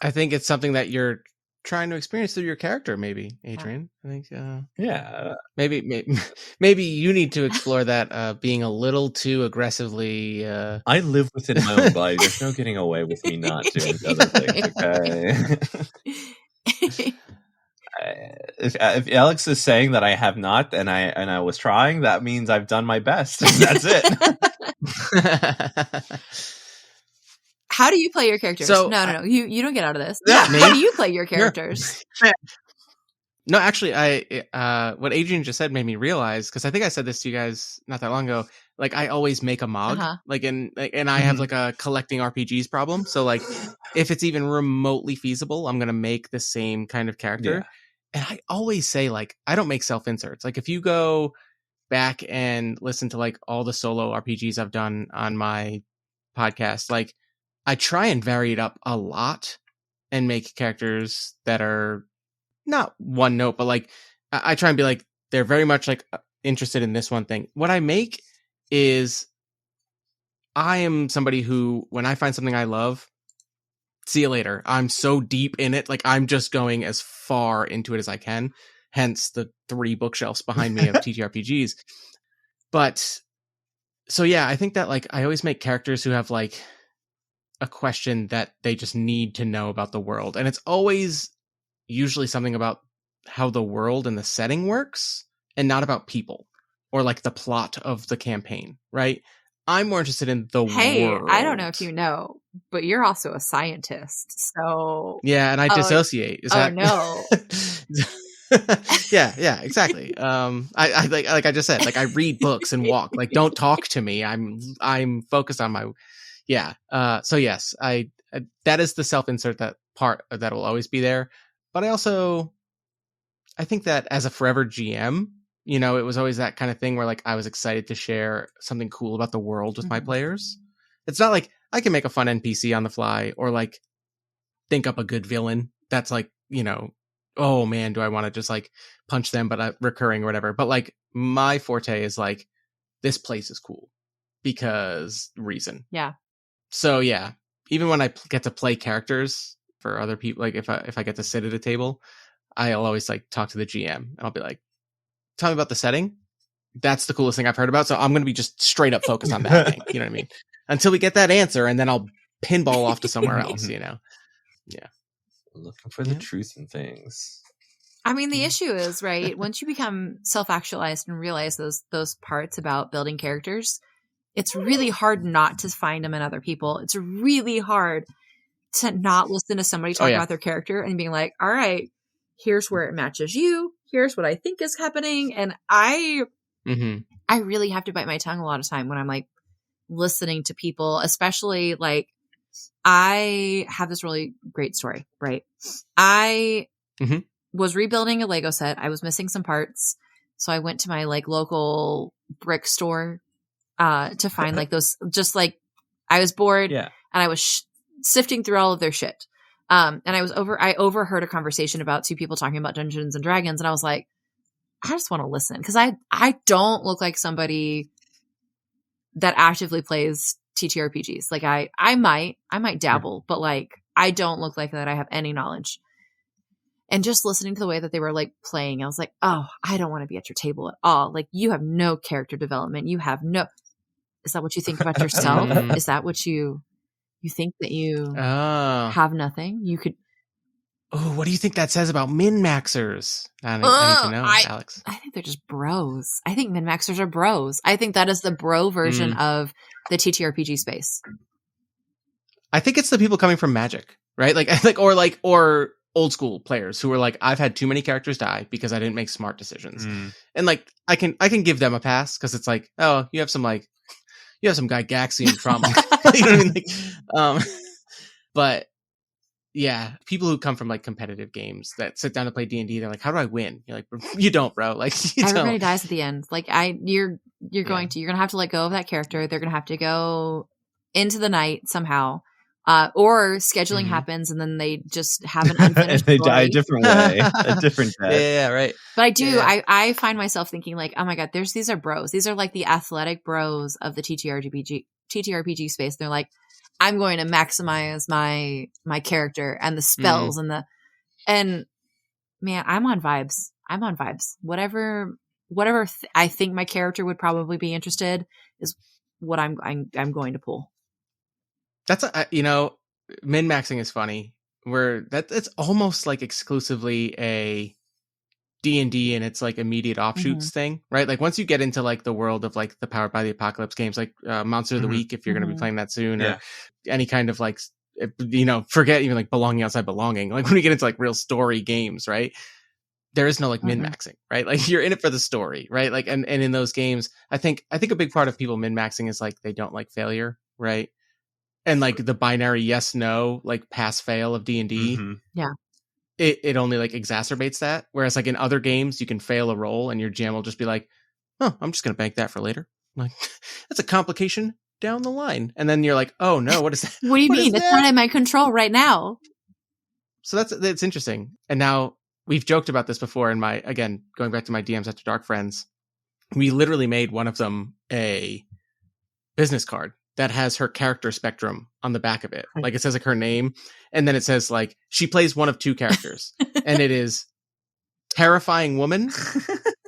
I think it's something that you're trying to experience through your character, maybe, Adrian. I think yeah. Maybe you need to explore that being a little too aggressively I live within my own body. There's no getting away with me not doing other things, okay? If Alex is saying that I have not and I was trying, that means I've done my best. That's it. How do you play your characters? So, no. You don't get out of this. Yeah, how do you play your characters? No, actually, what Adrian just said made me realize, because I think I said this to you guys not that long ago. Like, I always make a Mog, and I have like a collecting RPGs problem. So, like, if it's even remotely feasible, I'm gonna make the same kind of character. Yeah. And I always say, like, I don't make self inserts. Like, if you go back and listen to like all the solo RPGs I've done on my podcast, like, I try and vary it up a lot and make characters that are not one note, but like I try and be like, they're very much like interested in this one thing. What I make is I am somebody who, when I find something I love, see you later. I'm so deep in it. Like, I'm just going as far into it as I can. Hence the 3 bookshelves behind me of TTRPGs. But so, yeah, I think that like I always make characters who have like a question that they just need to know about the world. And it's always usually something about how the world and the setting works and not about people or like the plot of the campaign, right? I'm more interested in the world. I don't know if you know, but you're also a scientist. So yeah, and I dissociate. Is that no. yeah, exactly. I like I just said, like I read books and walk. Like, don't talk to me. I'm focused on my so yes, I that is the self-insert that part that will always be there. But I think that as a forever GM, you know, it was always that kind of thing where like I was excited to share something cool about the world with my players. It's not like I can make a fun NPC on the fly or like think up a good villain that's like, you know, oh man, do I want to just like punch them, but recurring or whatever. But like my forte is like, this place is cool because reason. Yeah. So yeah, even when I get to play characters for other people, like if I get to sit at a table, I'll always like talk to the GM and I'll be like, tell me about the setting. That's the coolest thing I've heard about. So I'm going to be just straight up focused on that thing. You know what I mean? Until we get that answer, and then I'll pinball off to somewhere else, you know? Yeah. Looking for the truth in things. I mean, the issue is, right, once you become self-actualized and realize those parts about building characters, it's really hard not to find them in other people. It's really hard to not listen to somebody talk about their character and being like, all right, here's where it matches you. Here's what I think is happening. And I really have to bite my tongue a lot of time when I'm like listening to people, especially like I have this really great story, right? I was rebuilding a Lego set. I was missing some parts. So I went to my like local brick store to find like those, just like I was bored and I was sifting through all of their shit. And I overheard a conversation about 2 people talking about Dungeons and Dragons. And I was like, I just want to listen. Cause I don't look like somebody that actively plays TTRPGs. Like I might dabble, but like I don't look like that I have any knowledge. And just listening to the way that they were like playing, I was like, oh, I don't want to be at your table at all. Like you have no character development. You have no. Is that what you think about yourself? Is that what you think that you have nothing? You could. Oh, what do you think that says about min-maxers? I need to know, Alex. I think they're just bros. I think min-maxers are bros. I think that is the bro version of the TTRPG space. I think it's the people coming from Magic, right? Or old school players who are like, I've had too many characters die because I didn't make smart decisions. And like, I can give them a pass because it's like, oh, you have some guy Gaxian trauma. You know what I mean? Like, but yeah, people who come from like competitive games that sit down to play D&D, they're like, how do I win? You're like, you don't, bro. Like everybody dies at the end. Like you're going to have to let go of that character. They're going to have to go into the night somehow. Or scheduling happens and then they just have an unfinished they story. die a different way, a different death. Yeah, right. But I do, I find myself thinking like, oh my God, these are bros. These are like the athletic bros of the TTRPG space. They're like, I'm going to maximize my character and the spells and man, I'm on vibes. Whatever I think my character would probably be interested is what I'm going to pull. That's min-maxing is funny. It's almost like exclusively a D&D and it's like immediate offshoots thing, right? Like once you get into like the world of like the Powered by the Apocalypse games, like Monster of the Week, if you're going to be playing that soon, or any kind of like, forget even like Belonging Outside Belonging. Like when we get into like real story games, right? There is no like min-maxing, right? Like you're in it for the story, right? Like, and in those games, I think a big part of people min-maxing is like, they don't like failure, right? And like the binary yes, no, like pass fail of D&D. Yeah. It only like exacerbates that. Whereas like in other games, you can fail a roll and your GM will just be like, oh, I'm just going to bank that for later. Like that's a complication down the line. And then you're like, oh no, what is that? What do you mean? It's not in my control right now. So that's interesting. And now we've joked about this before in again, going back to my DMs After Dark friends, we literally made one of them a business card that has her character spectrum on the back of it. Like it says like her name, and then it says like she plays one of two characters, and it is terrifying woman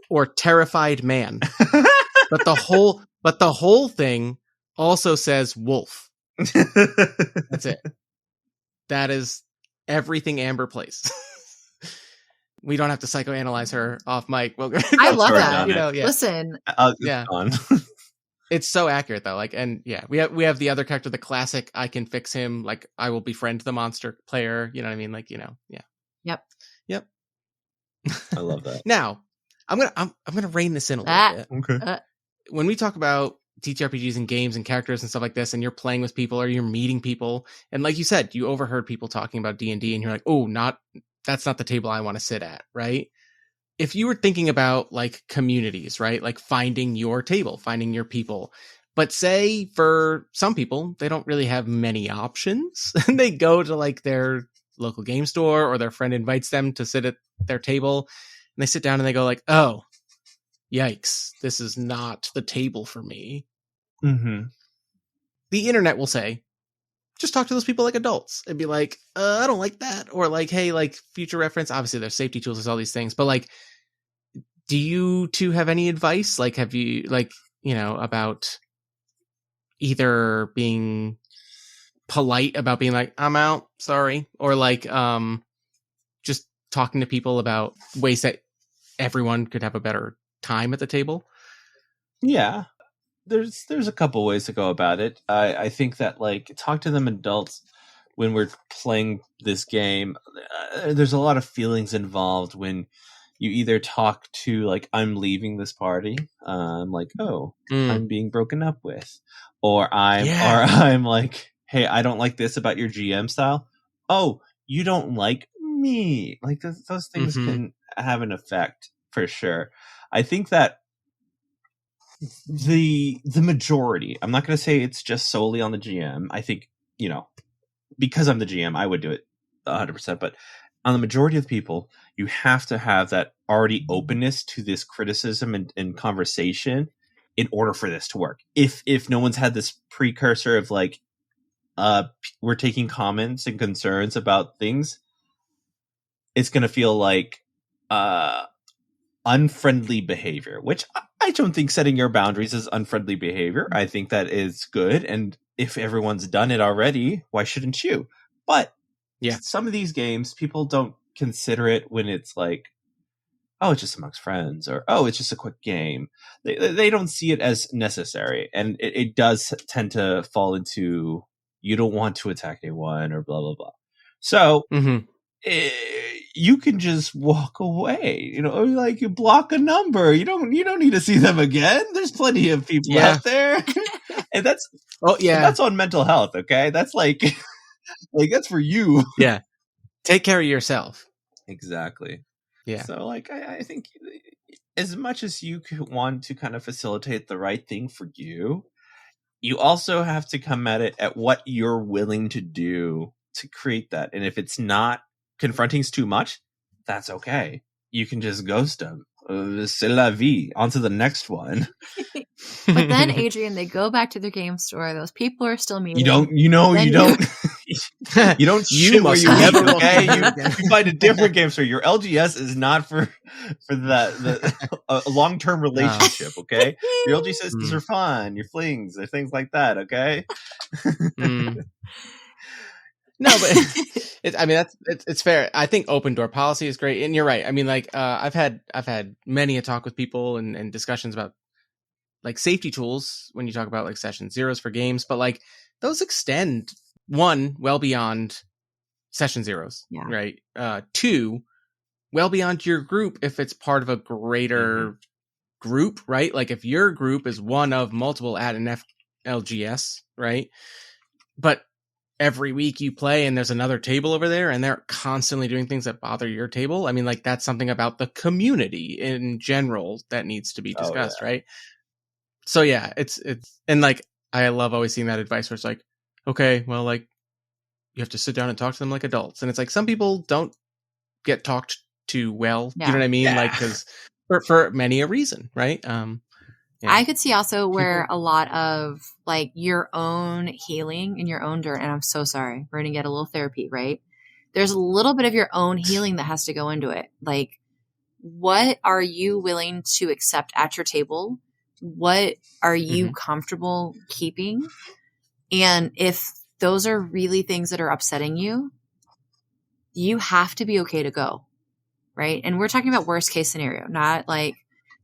or terrified man. But the whole thing also says wolf. That's it. That is everything Amber plays. We don't have to psychoanalyze her off mic. I love that. Listen, It's so accurate though. Like, and yeah, we have the other character, the classic, I can fix him. Like I will befriend the monster player. You know what I mean? Like, yeah. Yep. I love that. Now I'm going to rein this in a little bit. Okay. When we talk about TTRPGs and games and characters and stuff like this, and you're playing with people or you're meeting people. And like you said, you overheard people talking about D&D and you're like, oh, that's not the table I want to sit at. Right. If you were thinking about like communities, right? Like finding your table, finding your people, but say for some people, they don't really have many options and they go to like their local game store or their friend invites them to sit at their table and they sit down and they go like, oh, yikes, this is not the table for me. Mm-hmm. The internet will say, just talk to those people like adults and be like, I don't like that. Or like, hey, like future reference, obviously there's safety tools, there's all these things, but like, do you two have any advice? Like, have you like, about either being polite about being like, I'm out, sorry. Or like, just talking to people about ways that everyone could have a better time at the table? Yeah. There's a couple ways to go about it. I think that like talk to them adults when we're playing this game. There's a lot of feelings involved when you either talk to like, I'm leaving this party. I'm like, oh, I'm being broken up with, or I'm like, hey, I don't like this about your GM style. Oh, you don't like me. Like those things can have an effect for sure. I think that the majority, I'm not going to say it's just solely on the GM. I think, because I'm the GM, I would do it 100%, but on the majority of the people, you have to have that already openness to this criticism and conversation in order for this to work. If no one's had this precursor of like, we're taking comments and concerns about things, it's going to feel like unfriendly behavior, which I don't think setting your boundaries is unfriendly behavior. I think that is good. And if everyone's done it already, why shouldn't you? But some of these games, people don't consider it when it's like, oh, it's just amongst friends, or, oh, it's just a quick game. They don't see it as necessary. And it does tend to fall into, you don't want to attack anyone or blah, blah, blah. So you can just walk away, you know, like you block a number. You don't need to see them again. There's plenty of people out there. And that's on mental health. Okay. That's like that's for you. Yeah. Take care of yourself. Exactly. Yeah. So like, I think as much as you want to kind of facilitate the right thing for you, you also have to come at it at what you're willing to do to create that. And if it's not, confronting's too much, that's okay. You can just ghost them. C'est la vie. On to the next one. But then, Adrian, they go back to their game store. Those people are still meeting. You don't you don't shit where you never okay? You find a different game store. Your LGS is not for the long-term relationship, okay? Your LGSs are fun. Your flings or things like that, okay? No, but it's fair. I think open door policy is great, and you're right. I mean, like I've had many a talk with people and discussions about like safety tools when you talk about like session zeros for games, but like those extend well beyond session zeros, right? 2, well beyond your group if it's part of a greater group, right? Like if your group is one of multiple at an LGS, right? But every week you play and there's another table over there and they're constantly doing things that bother your table. I mean, like that's something about the community in general that needs to be discussed, right? So yeah, it's and like I love always seeing that advice where it's like, okay, well, like you have to sit down and talk to them like adults, and it's like some people don't get talked to well. You know what I mean? Like because for many a reason, right? I could see also where a lot of like your own healing and your own dirt, and I'm so sorry, we're going to get a little therapy, right? There's a little bit of your own healing that has to go into it. Like, what are you willing to accept at your table? What are you comfortable keeping? And if those are really things that are upsetting you, you have to be okay to go, right? And we're talking about worst case scenario, not like,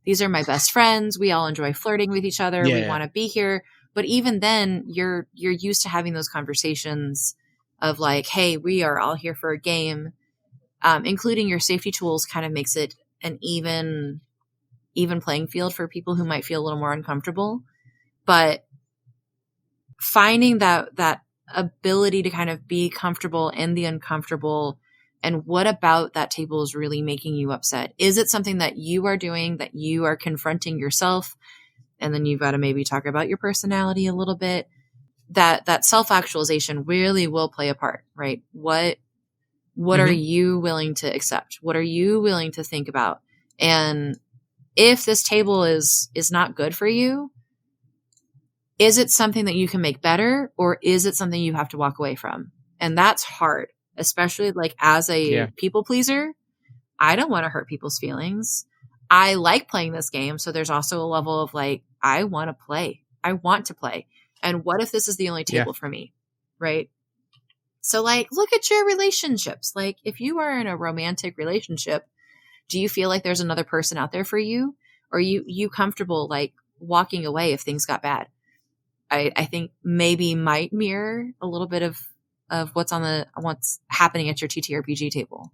these are my best friends. We all enjoy flirting with each other. We want to be here. But even then, you're used to having those conversations of like, hey, we are all here for a game. Including your safety tools kind of makes it an even playing field for people who might feel a little more uncomfortable. But finding that ability to kind of be comfortable in the uncomfortable. And what about that table is really making you upset? Is it something that you are doing, that you are confronting yourself? And then you've got to maybe talk about your personality a little bit. That self-actualization really will play a part, right? What are you willing to accept? What are you willing to think about? And if this table is not good for you, is it something that you can make better, or is it something you have to walk away from? And that's hard. Especially like as a people pleaser, I don't want to hurt people's feelings. I like playing this game. So there's also a level of like, I want to play. I want to play. And what if this is the only table for me? Right. So like, look at your relationships. Like if you are in a romantic relationship, do you feel like there's another person out there for you? Or you comfortable like walking away if things got bad? I think maybe might mirror a little bit of what's happening at your TTRPG table,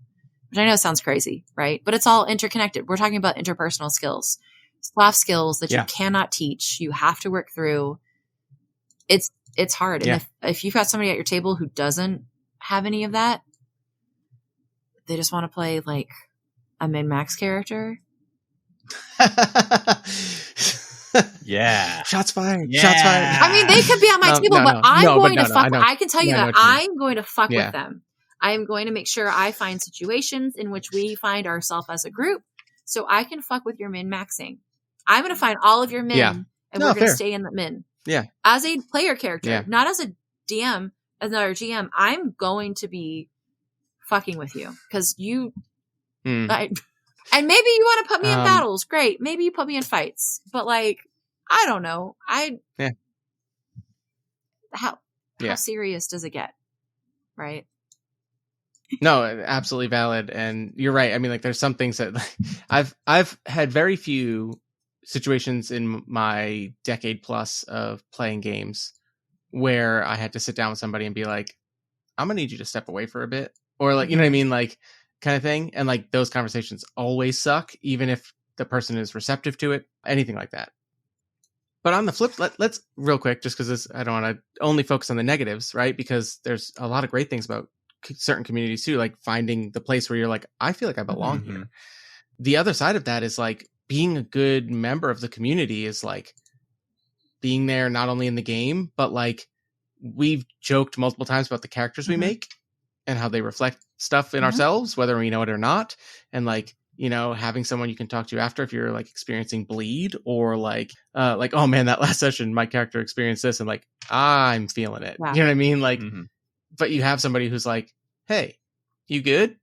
which I know sounds crazy, right? But it's all interconnected. We're talking about interpersonal skills, soft skills that you cannot teach. You have to work through. It's hard. And if you've got somebody at your table who doesn't have any of that, they just want to play like a min-max character. Shots fired. I mean, they could be on my table, but I'm going to fuck. I can tell you that I'm going to fuck with them. I am going to make sure I find situations in which we find ourselves as a group, so I can fuck with your min-maxing. I'm going to find all of your min and we're going to stay in the min. Yeah. As a player character, not as a DM, another GM, I'm going to be fucking with you because you, and maybe you want to put me in battles. Great. Maybe you put me in fights, but like, I don't know. How serious does it get? Right. No, absolutely valid. And you're right. I mean, like there's some things that I've had very few situations in my decade plus of playing games where I had to sit down with somebody and be like, I'm gonna need you to step away for a bit, or like, you know what I mean? Like kind of thing. And like those conversations always suck, even if the person is receptive to it, anything like that. But on the flip, let's real quick, just because I don't want to only focus on the negatives, right? Because there's a lot of great things about certain communities too, like finding the place where you're like, I feel like I belong here. The other side of that is like being a good member of the community is like being there not only in the game, but like we've joked multiple times about the characters we make and how they reflect stuff in ourselves, whether we know it or not. And like, you know, having someone you can talk to after if you're like experiencing bleed or like, oh man, that last session, my character experienced this and like, I'm feeling it. Wow. You know what I mean? Like, but you have somebody who's like, hey, you good?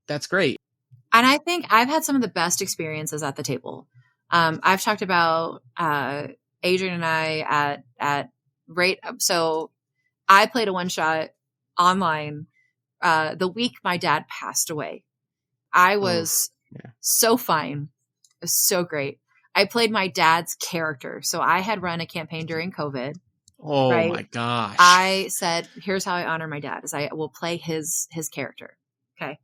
That's great. And I think I've had some of the best experiences at the table. I've talked about Adrian and I at rate. So I played a one shot online the week my dad passed away. I was so fine. It was so great. I played my dad's character. So I had run a campaign during COVID. Oh right? My gosh. I said, here's how I honor my dad is I will play his character. Okay.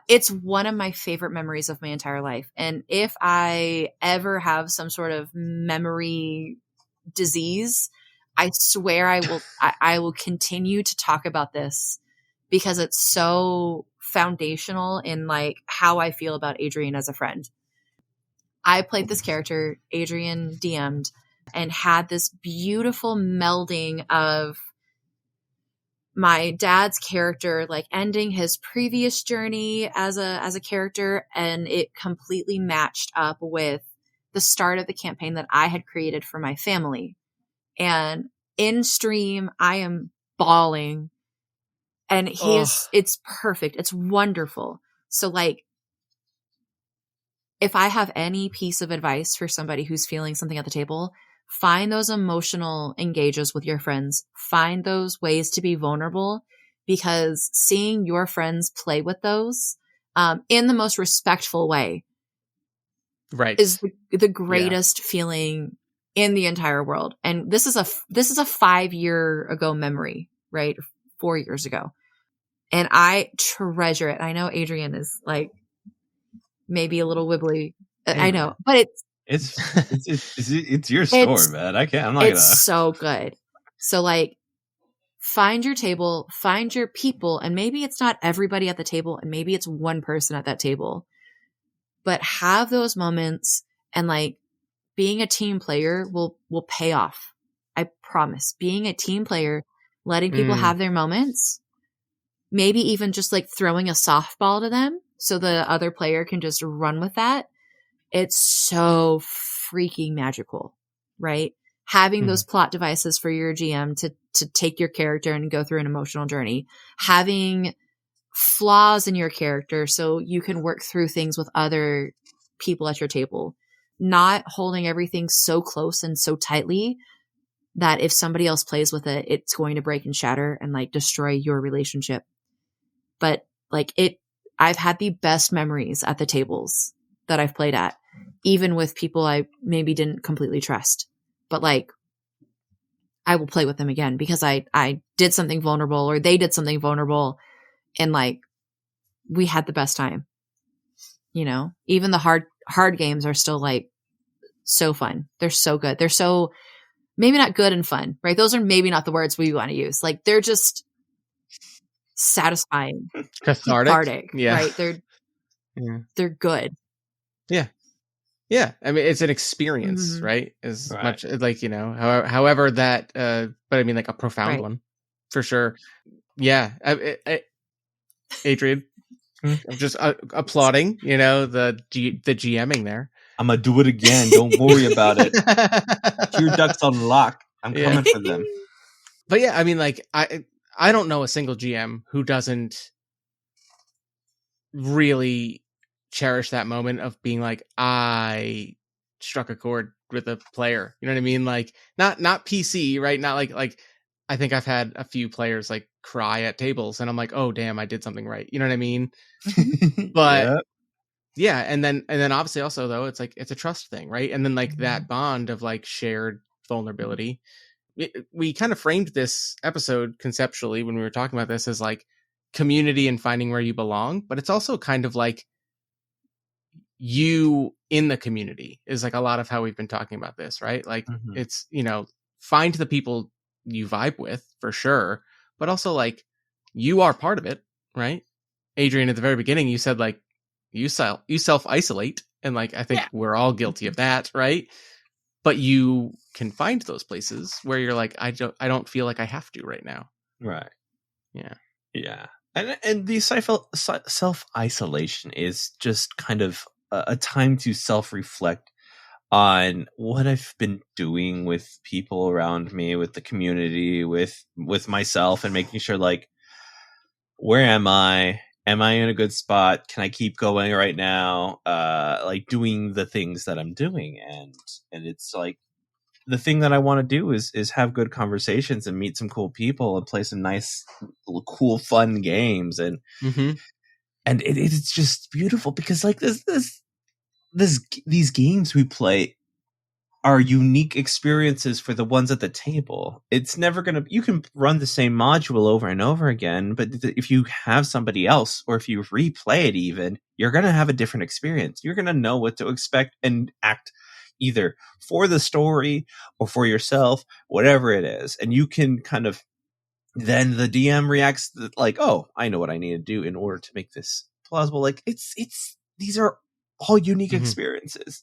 It's one of my favorite memories of my entire life. And if I ever have some sort of memory disease, I swear I will continue to talk about this because it's so foundational in like how I feel about Adrian as a friend. I played this character, Adrian DM'd, and had this beautiful melding of my dad's character, like ending his previous journey as a character, and it completely matched up with the start of the campaign that I had created for my family. And in stream, I am bawling, and it's perfect. It's wonderful. So like, if I have any piece of advice for somebody who's feeling something at the table, find those emotional engages with your friends. Find those ways to be vulnerable, because seeing your friends play with those in the most respectful way is the greatest feeling in the entire world. And this is a 5 year ago memory, right? 4 years ago. And I treasure it. I know Adrian is like maybe a little wibbly. I know, but it's your story, man. I'm not gonna. It's so good. So like, find your table, find your people, and maybe it's not everybody at the table, and maybe it's one person at that table, but have those moments, and like being a team player will pay off. I promise. Being a team player, letting people have their moments, maybe even just like throwing a softball to them so the other player can just run with that. It's so freaking magical, right? Having those plot devices for your GM to take your character and go through an emotional journey. Having flaws in your character so you can work through things with other people at your table. Not holding everything so close and so tightly that if somebody else plays with it, it's going to break and shatter and like destroy your relationship. But like I've had the best memories at the tables that I've played at, even with people I maybe didn't completely trust, but like I will play with them again because I did something vulnerable or they did something vulnerable, and like we had the best time. You know, even the hard games are still like so fun. They're so good. They're so maybe not good and fun, right? Those are maybe not the words we want to use. Like they're just satisfying, cathartic. Yeah. Right. They're good. Yeah. Yeah. I mean, it's an experience, right? As much like, you know, however that, but I mean like a profound one for sure. Yeah. Adrian, I'm just applauding, you know, the GMing there. I'm gonna do it again. Don't worry about it. Your ducks on lock. I'm coming for them. But yeah, I mean, like, I don't know a single GM who doesn't really cherish that moment of being like, I struck a chord with a player. You know what I mean? Like, not PC, right? Not like I think I've had a few players like cry at tables, and I'm like, oh damn, I did something right. You know what I mean? But yeah, and then obviously also though, it's like it's a trust thing, right? And then like that bond of like shared vulnerability. We kind of framed this episode conceptually when we were talking about this as like community and finding where you belong, but it's also kind of like you in the community is like a lot of how we've been talking about this, right? Like it's, you know, find the people you vibe with for sure, but also like you are part of it, right? Adrian, at the very beginning, you said like you self isolate, and like I think we're all guilty of that, right? But you can find those places where you're like, I don't feel like I have to right now. Right. Yeah. And the self isolation is just kind of a time to self reflect on what I've been doing with people around me, with the community, with myself, and making sure like, where am I? Am I in a good spot? Can I keep going right now? Like doing the things that I'm doing, and it's like the thing that I want to do is have good conversations and meet some cool people and play some nice, cool, fun games, and it's just beautiful because like these games we play are unique experiences for the ones at the table. It's never going to, you can run the same module over and over again, but if you have somebody else, or if you replay it even, you're going to have a different experience. You're going to know what to expect and act either for the story or for yourself, whatever it is. And you can kind of, then the DM reacts like, oh, I know what I need to do in order to make this plausible. Like these are all unique experiences.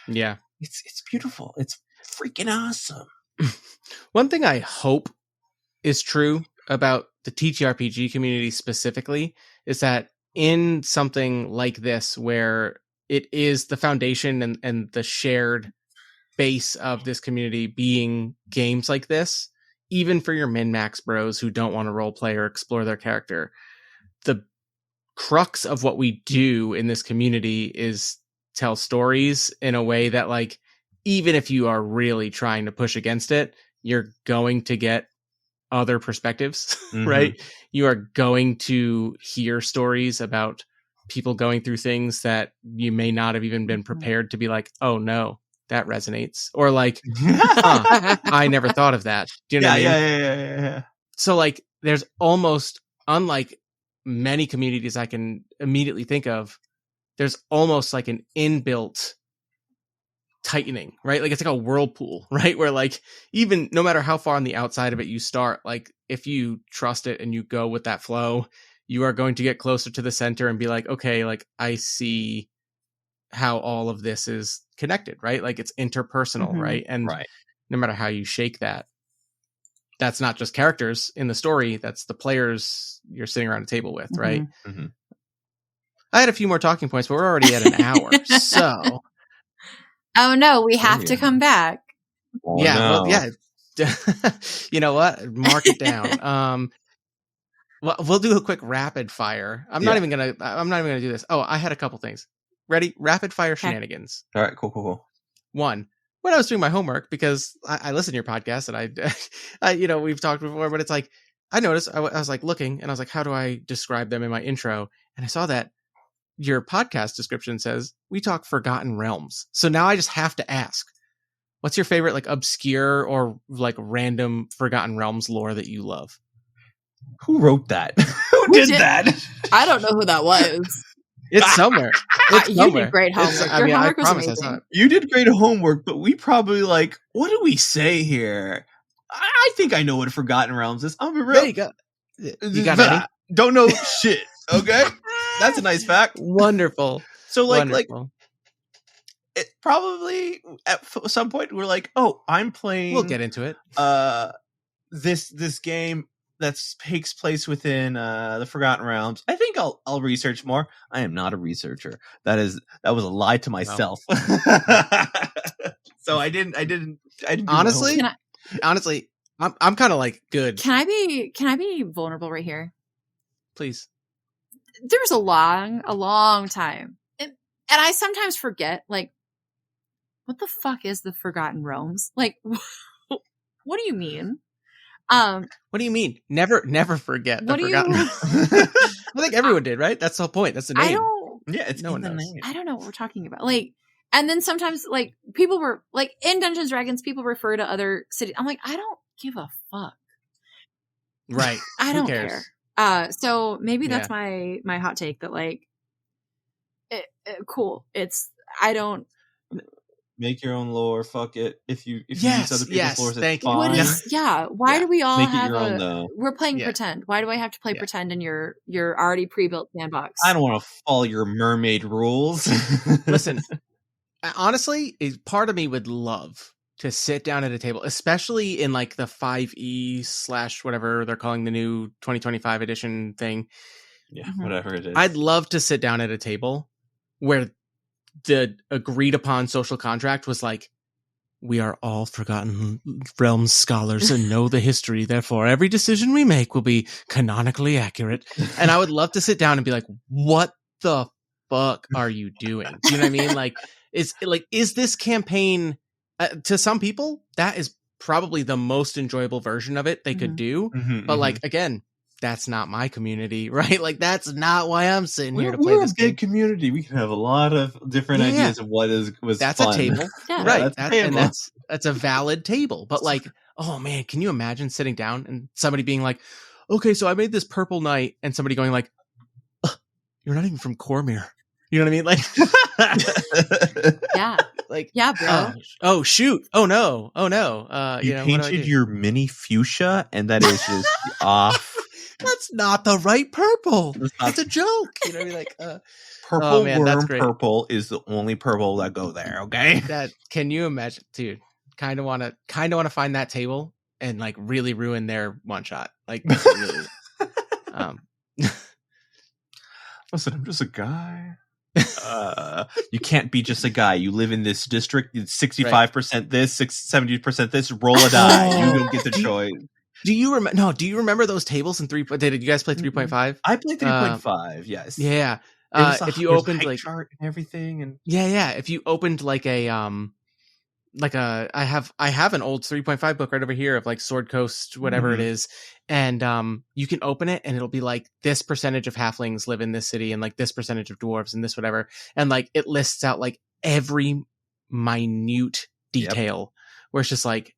Yeah. It's beautiful. It's freaking awesome. One thing I hope is true about the TTRPG community specifically is that in something like this, where it is the foundation and the shared base of this community being games like this, even for your min-max bros who don't want to role play or explore their character, the crux of what we do in this community is tell stories in a way that like, even if you are really trying to push against it, you're going to get other perspectives, right? You are going to hear stories about people going through things that you may not have even been prepared to be like, oh no, that resonates. Or like, I never thought of that. Do you know what I mean? Yeah. So like, there's almost, unlike many communities I can immediately think of, there's almost like an inbuilt tightening, right? Like it's like a whirlpool, right? Where like, even no matter how far on the outside of it you start, like if you trust it and you go with that flow, you are going to get closer to the center and be like, okay, like I see how all of this is connected, right? Like it's interpersonal, right? And no matter how you shake that, that's not just characters in the story, that's the players you're sitting around a table with, right? I had a few more talking points, but we're already at an hour. So. Oh no, we have to come back. Oh, no. Well, yeah. You know what? Mark it down. Well, we'll do a quick rapid fire. I'm not even gonna do this. Oh, I had a couple things. Ready? Rapid fire shenanigans. All right, cool. One, when I was doing my homework, because I listen to your podcast and I you know, we've talked before, but it's like, I noticed, I was like looking and I was like, how do I describe them in my intro? And I saw that your podcast description says we talk Forgotten Realms. So now I just have to ask, what's your favorite like obscure or like random Forgotten Realms lore that you love? Who wrote that? Who did that? I don't know who that was. It's somewhere. You did great homework. Your homework was amazing. You did great homework, but we probably like, what do we say here? I think I know what Forgotten Realms is. I'm real. There you go. You got any? Don't know shit. Okay. That's a nice fact. Wonderful. So like it probably at some point we're like, oh, I'm playing. We'll get into it. This game that takes place within the Forgotten Realms. I think I'll research more. I am not a researcher. That was a lie to myself. No. So I didn't honestly, I'm kind of like good. Can I be vulnerable right here? Please. There was a long time. And I sometimes forget, like, what the fuck is the Forgotten Realms? Like, what do you mean? What do you mean? Never forget the Forgotten Realms. I think everyone did, right? That's the whole point. That's the name. It's no one knows. name. I don't know what we're talking about. Like, and then sometimes, like, people were, like, in Dungeons & Dragons, people refer to other cities. I'm like, I don't give a fuck. Right. I don't care. So maybe that's my hot take that, like, cool. I don't make your own lore. Fuck it. If you use other people's lore, it's Why fine. do we all make have it your own, though. We're playing pretend. Why do I have to play pretend in your already pre-built sandbox? I don't want to follow your mermaid rules. Listen, honestly, part of me would love to sit down at a table, especially in like the 5e / whatever they're calling the new 2025 edition thing. Yeah, whatever it is. I'd love to sit down at a table where the agreed upon social contract was like, we are all Forgotten Realms scholars and know the history. Therefore, every decision we make will be canonically accurate. And I would love to sit down and be like, what the fuck are you doing? Do you know what I mean? Like, is this campaign, to some people, that is probably the most enjoyable version of it they could do. But like, again, that's not my community, right? Like, that's not why I'm sitting here to play this game. We're a big community. We can have a lot of different ideas of what was that's fun. A table. Right. That's a valid table. But like, oh man, can you imagine sitting down and somebody being like, okay, so I made this purple knight, and somebody going like, you're not even from Cormyr. You know what I mean? Like, yeah. Like, yeah, bro. Oh shoot. Oh no. You painted your mini fuchsia, and that is just off. That's not the right purple. That's a joke. You know what I mean? Like, purple worm purple is the only purple that go there. Okay. Can you imagine, dude? Kind of want to find that table and like really ruin their one shot. Like, really. Listen, I'm just a guy. You can't be just a guy. You live in this district. It's 65% this, 70% this. Roll a die. You don't get the choice. Do you remember? No. Do you remember those tables in 3? Did you guys play 3.5? I played 3.5. Yes. Yeah. If you opened like chart and everything, and if you opened like a I have an old 3.5 book right over here of like Sword Coast, whatever it is, and you can open it and it'll be like this percentage of halflings live in this city and like this percentage of dwarves and this whatever, and like it lists out like every minute detail where it's just like,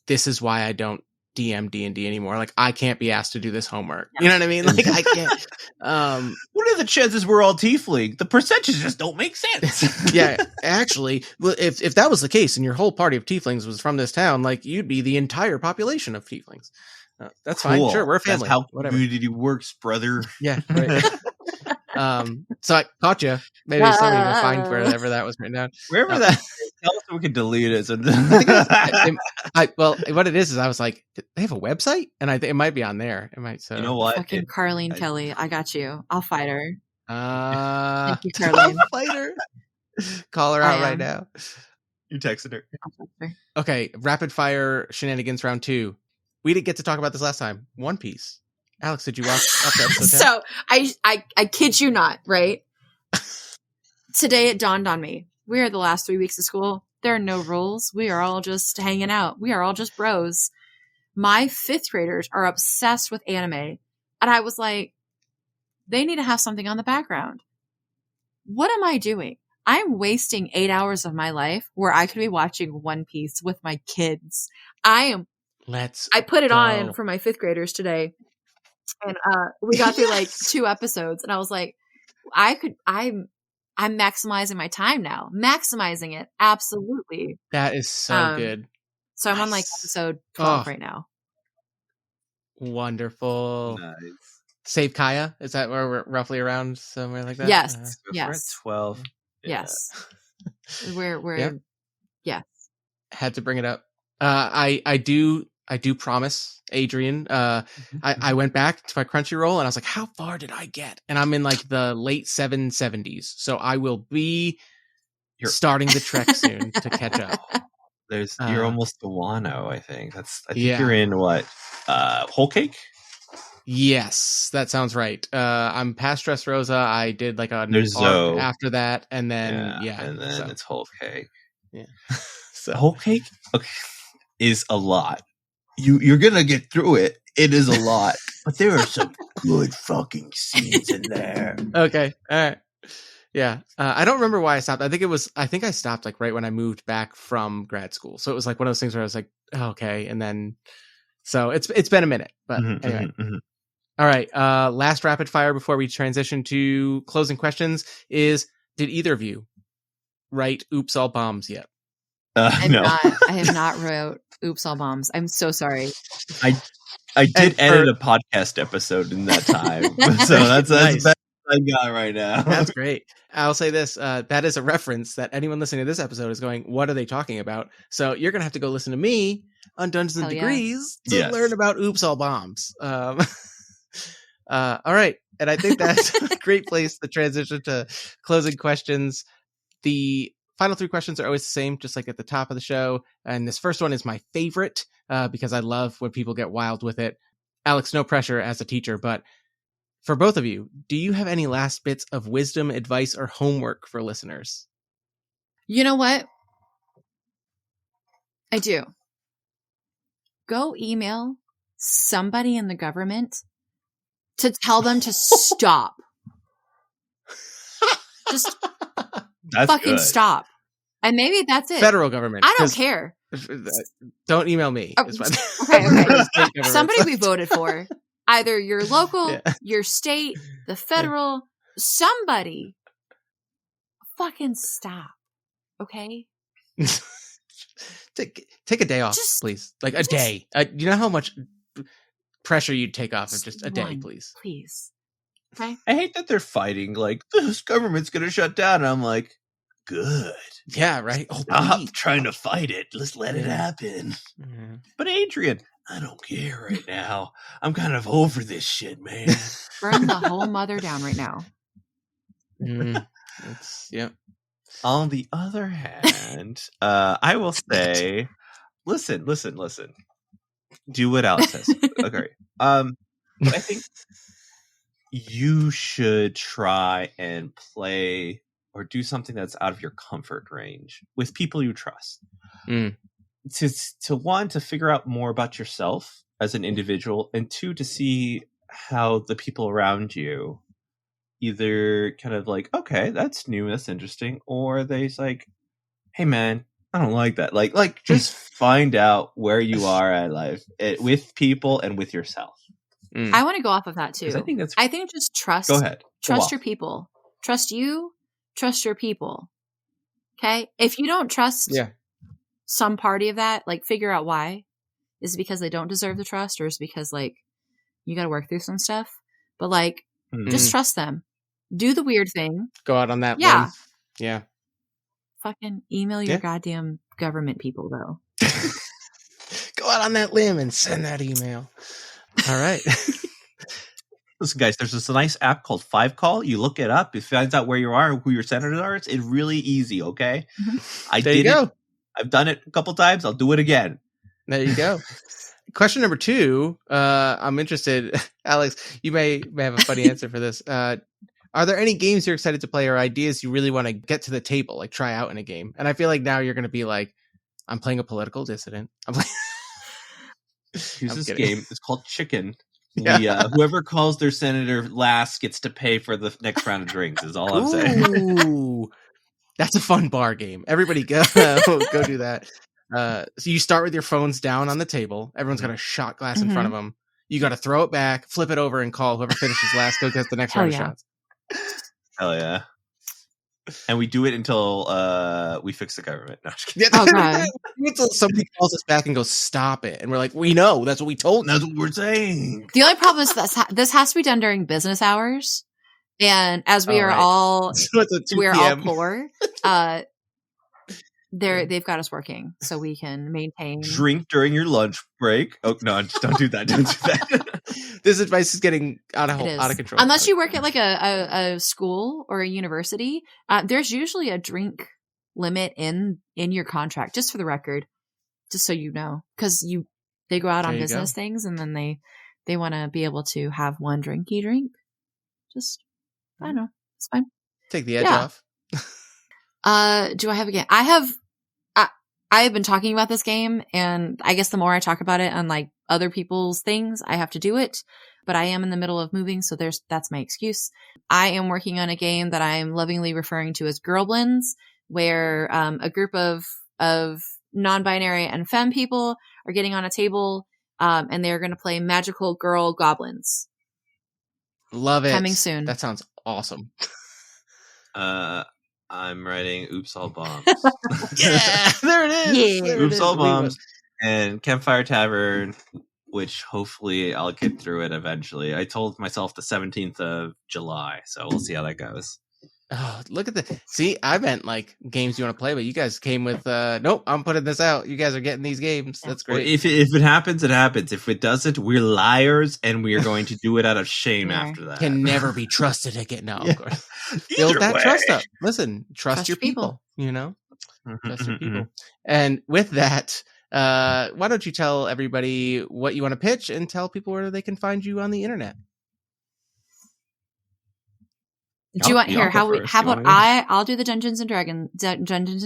this is why I don't DM D&D anymore. Like, I can't be asked to do this homework. You know what I mean? Like, I can't. What are the chances we're all tiefling? The percentages just don't make sense. Yeah, actually, well, if that was the case and your whole party of tieflings was from this town, like, you'd be the entire population of tieflings. That's cool. Fine. Sure, we're a family. That's how community works, brother. Yeah, right. So I caught you. Maybe somebody will find wherever that was written down. Wherever that is, tell us so we can delete it. Well, what it is I was like, they have a website, and I think it might be on there. It might. So you know what? Fucking Carlene Kelly, I got you. I'll fight her. Thank you, Carlene. I'll fight her. Call her out right now. You texted her. Okay, rapid fire shenanigans round 2. We didn't get to talk about this last time. One Piece. Alex, did you watch up to episode 10? So I kid you not, right? Today it dawned on me. We are the last 3 weeks of school. There are no rules. We are all just hanging out. We are all just bros. My 5th graders are obsessed with anime. And I was like, they need to have something on the background. What am I doing? I'm wasting 8 hours of my life where I could be watching One Piece with my kids. I put it on for my 5th graders today. And we got through like 2 episodes, and I was like, I'm maximizing my time now. Maximizing it. Absolutely. That is so good. So I'm on like episode 12 right now. Wonderful. Nice. Save Kaya? Is that where we're roughly around somewhere like that? Yes. We're at 12. Yes. We're Yep. yes. Had to bring it up. I do I do promise, Adrian. I went back to my Crunchyroll and I was like, how far did I get? And I'm in like the late 770s. So I will be starting the trek soon to catch up. You're almost to Wano, I think. I think you're in what? Whole Cake? Yes, that sounds right. I'm past Dressrosa. I did like a arc after that, and then and then it's Whole Cake. Yeah. So Whole Cake is a lot. You're gonna get through it. It is a lot, but there are some good fucking scenes in there. Okay, all right. Yeah, I don't remember why I stopped. I think I stopped like right when I moved back from grad school. So it was like one of those things where I was like, oh, okay, and then so it's been a minute, but anyway. All right. Last rapid fire before we transition to closing questions is: did either of you write "Oops, all bombs" yet? No, I have not wrote "Oops, all bombs." I'm so sorry. I did edit a podcast episode in that time, so that's nice. Best I got right now. That's great. I'll say this: that is a reference that anyone listening to this episode is going, "What are they talking about?" So you're gonna have to go listen to me on Dungeons and Degrees to learn about "Oops, all bombs." All right. And I think that's a great place to transition to closing questions. The final 3 questions are always the same, just like at the top of the show. And this first one is my favorite because I love when people get wild with it. Alex, no pressure as a teacher, but for both of you, do you have any last bits of wisdom, advice, or homework for listeners? You know what? I do. Go email somebody in the government to tell them to stop. Just fucking stop. And maybe that's it. Federal government. I don't care. Don't email me. Okay. Somebody we voted for. Either your local, your state, the federal, somebody. Fucking stop. Okay? Take a day off, please. Like a day. You know how much pressure you'd take off of just a day, please. Please. Okay. I hate that they're fighting like this government's gonna shut down. And I'm like, good. Yeah, right. Stop trying to fight it. Let's let it happen. But Adrian, I don't care right now. I'm kind of over this shit, man. Burn the whole mother down right now. On the other hand, I will say, listen. Do what Alex says. Okay. But I think you should try and play or do something that's out of your comfort range with people you trust. To figure out more about yourself as an individual, and 2, to see how the people around you either kind of like, okay, that's new, that's interesting, or they's like, hey man, I don't like that. Like just find out where you are at life with people and with yourself. I want to go off of that too. I think just trust. Go ahead. Trust your people. Trust you. Trust your people. Okay. If you don't trust some party of that, like figure out why. Is it because they don't deserve the trust, or is it because like you got to work through some stuff? But like, just trust them. Do the weird thing. Go out on that limb. Yeah. Fucking email your goddamn government people, though. Go out on that limb and send that email. All right. Listen, guys, there's this nice app called 5Call. You look it up. It finds out where you are and who your senators are. It's really easy, okay? There you go. I've done it a couple times. I'll do it again. There you go. Question number 2. I'm interested. Alex, you may have a funny answer for this. Are there any games you're excited to play or ideas you really want to get to the table, like try out in a game? And I feel like now you're going to be like, I'm playing a political dissident. Here's this game. It's called Chicken. Whoever calls their senator last gets to pay for the next round of drinks is all I'm saying. Ooh, that's a fun bar game. Everybody go do that. So you start with your phones down on the table. Everyone's got a shot glass in front of them. You got to throw it back, flip it over, and call whoever finishes last goes get the next round of shots. Hell yeah. And we do it until we fix the government. No, until somebody calls us back and goes, stop it. And we're like, we know. That's what we told. That's what we're saying. The only problem is that this has to be done during business hours. And as we are all, we're all poor. They've got us working so we can maintain. Drink during your lunch break. Oh no, don't do that. Don't do that. This advice is getting out of control. Unless you work at like a school or a university, there's usually a drink limit in your contract, just for the record, just so you know, because they go out on business things and then they want to be able to have one drinky drink. Just, I don't know, it's fine. Take the edge off. Do I have a game? I have been talking about this game, and I guess the more I talk about it on like other people's things, I have to do it. But I am in the middle of moving, so that's my excuse. I am working on a game that I'm lovingly referring to as Girl Blends, where a group of non-binary and femme people are getting on a table, and they're going to play magical girl goblins. Love it. Coming soon. That sounds awesome. I'm writing Oops All Bombs. Yeah, there it is. Yeah. Oops All Bombs and Campfire Tavern, which hopefully I'll get through it eventually. I told myself the 17th of July, so we'll see how that goes. Oh, look at the see, I meant like games you want to play, but you guys came with nope, I'm putting this out. You guys are getting these games. That's great. Well, if it happens, it happens. If it doesn't, we're liars and we are going to do it out of shame after that. Can never be trusted again. No, Yeah. Of course. Build that trust up. Listen, trust your people. You know? Trust your people. And with that, why don't you tell everybody what you want to pitch and tell people where they can find you on the internet? Do you want here? How about I'll do the Dungeons and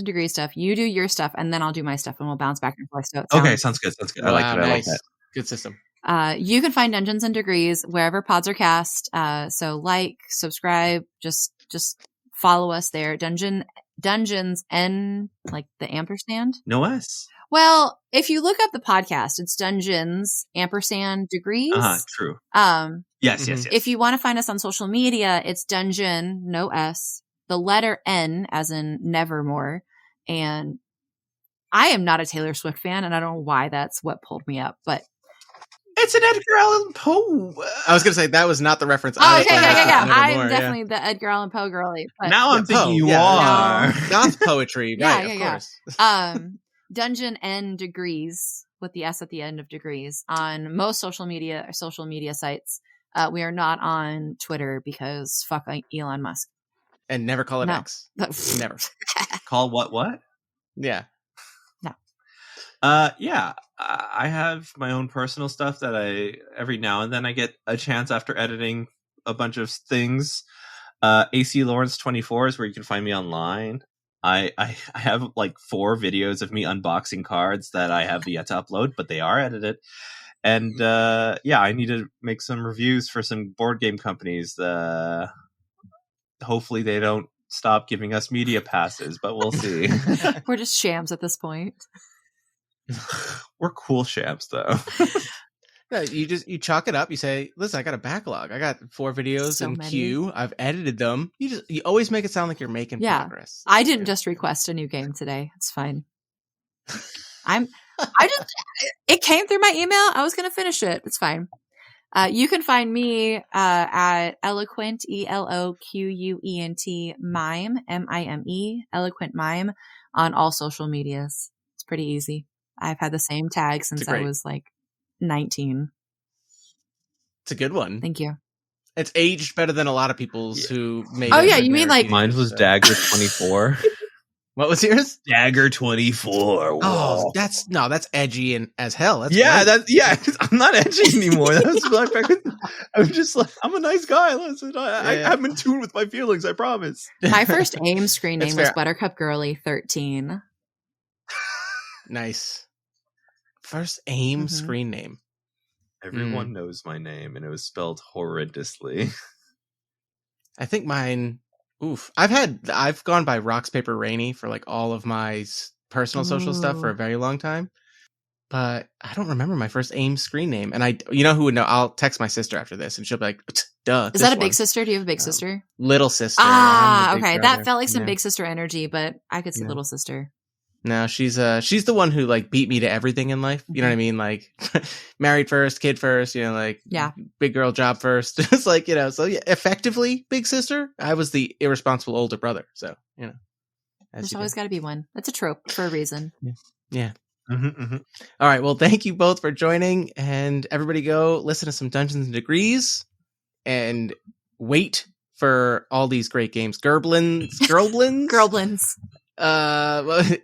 Degrees stuff. You do your stuff, and then I'll do my stuff, and we'll bounce back and forth. So okay, sounds good. Sounds good. I like that. Nice. I like that. Good system. You can find Dungeons and Degrees wherever pods are cast. So like, subscribe, just follow us there. Dungeons and like the ampersand. No S. Well, if you look up the podcast, it's Dungeons &Degrees. True. Yes. If you want to find us on social media, it's Dungeon, no S, the letter N as in Nevermore. And I am not a Taylor Swift fan, and I don't know why that's what pulled me up, but it's an Edgar Allan Poe. I was going to say that was not the reference. Oh, okay. I'm definitely the Edgar Allan Poe girly. But now I'm thinking you are. Goth poetry, right? Of course. Dungeon and Degrees with the S at the end of Degrees on most social media sites. We are not on Twitter because fuck Elon Musk. And never call it X. Never. Call what? Yeah. No. Yeah. I have my own personal stuff that every now and then I get a chance after editing a bunch of things. AC Lawrence 24 is where you can find me online. I have like 4 videos of me unboxing cards that I have yet to upload, but they are edited. And I need to make some reviews for some board game companies. Hopefully they don't stop giving us media passes, but we'll see. We're just shams at this point. We're cool shams, though. No, you chalk it up. You say, "Listen, I got a backlog. I got 4 videos in queue. I've edited them." You always make it sound like you're making progress. I didn't just request a new game today. It's fine. It came through my email. I was going to finish it. It's fine. You can find me at Eloquent, ELOQUENT Mime, MIME, Eloquent Mime on all social medias. It's pretty easy. I've had the same tag since I was like 19. It's a good one. Thank you. It's aged better than a lot of people's who made. Oh yeah, you mean like mine was Dagger 24. What was yours? Dagger 24. Whoa. Oh, that's edgy and as hell. That's I'm not edgy anymore. I'm just like, I'm a nice guy. Listen, I'm in tune with my feelings. I promise. My first AIM screen name was Buttercup Girly 13. Nice. First AIM screen name. Everyone knows my name, and it was spelled horrendously. I think mine. Oof. I've gone by Rocks Paper Rene for like all of my personal social stuff for a very long time, but I don't remember my first AIM screen name. And you know who would know? I'll text my sister after this, and she'll be like, "Duh." Is that a big sister? Do you have a big sister? Little sister. Ah, okay. That felt like some big sister energy, but I could see little sister. No, she's the one who like beat me to everything in life. You know what I mean? Like married first, kid first, like big girl job first. It's like, so effectively big sister. I was the irresponsible older brother. So, There's always got to be one. That's a trope for a reason. Yeah. All right. Well, thank you both for joining, and everybody go listen to some Dungeons and Degrees and wait for all these great games. Gerblins.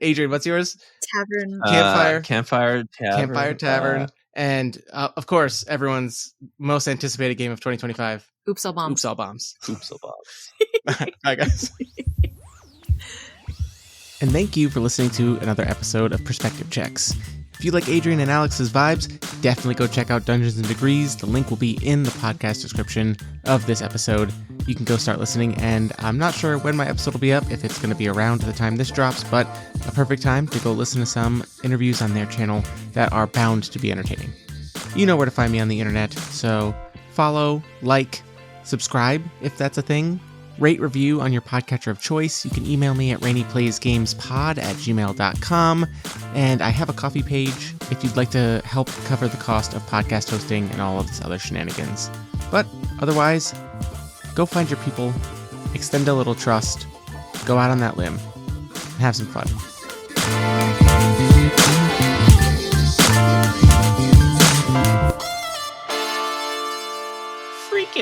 Adrian, what's yours? Tavern. Campfire Tavern. And of course, everyone's most anticipated game of 2025. Oops All Bombs. Bye, guys. And thank you for listening to another episode of Perspective Checks. If you like Adrian and Alex's vibes, definitely go check out Dungeons and Degrees. The link will be in the podcast description of this episode. You can go start listening, and I'm not sure when my episode will be up, if it's going to be around the time this drops, but a perfect time to go listen to some interviews on their channel that are bound to be entertaining. You know where to find me on the internet, so follow, like, subscribe if that's a thing. Rate, review on your podcatcher of choice. You can email me at rainyplaysgamespod@gmail.com. And I have a Coffee page if you'd like to help cover the cost of podcast hosting and all of this other shenanigans. But otherwise, go find your people, extend a little trust, go out on that limb, and have some fun.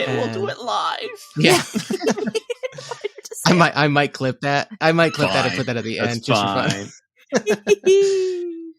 We'll do it live. Yeah. I might clip that. I might clip that and put that at the end. That's fine. Just for fun.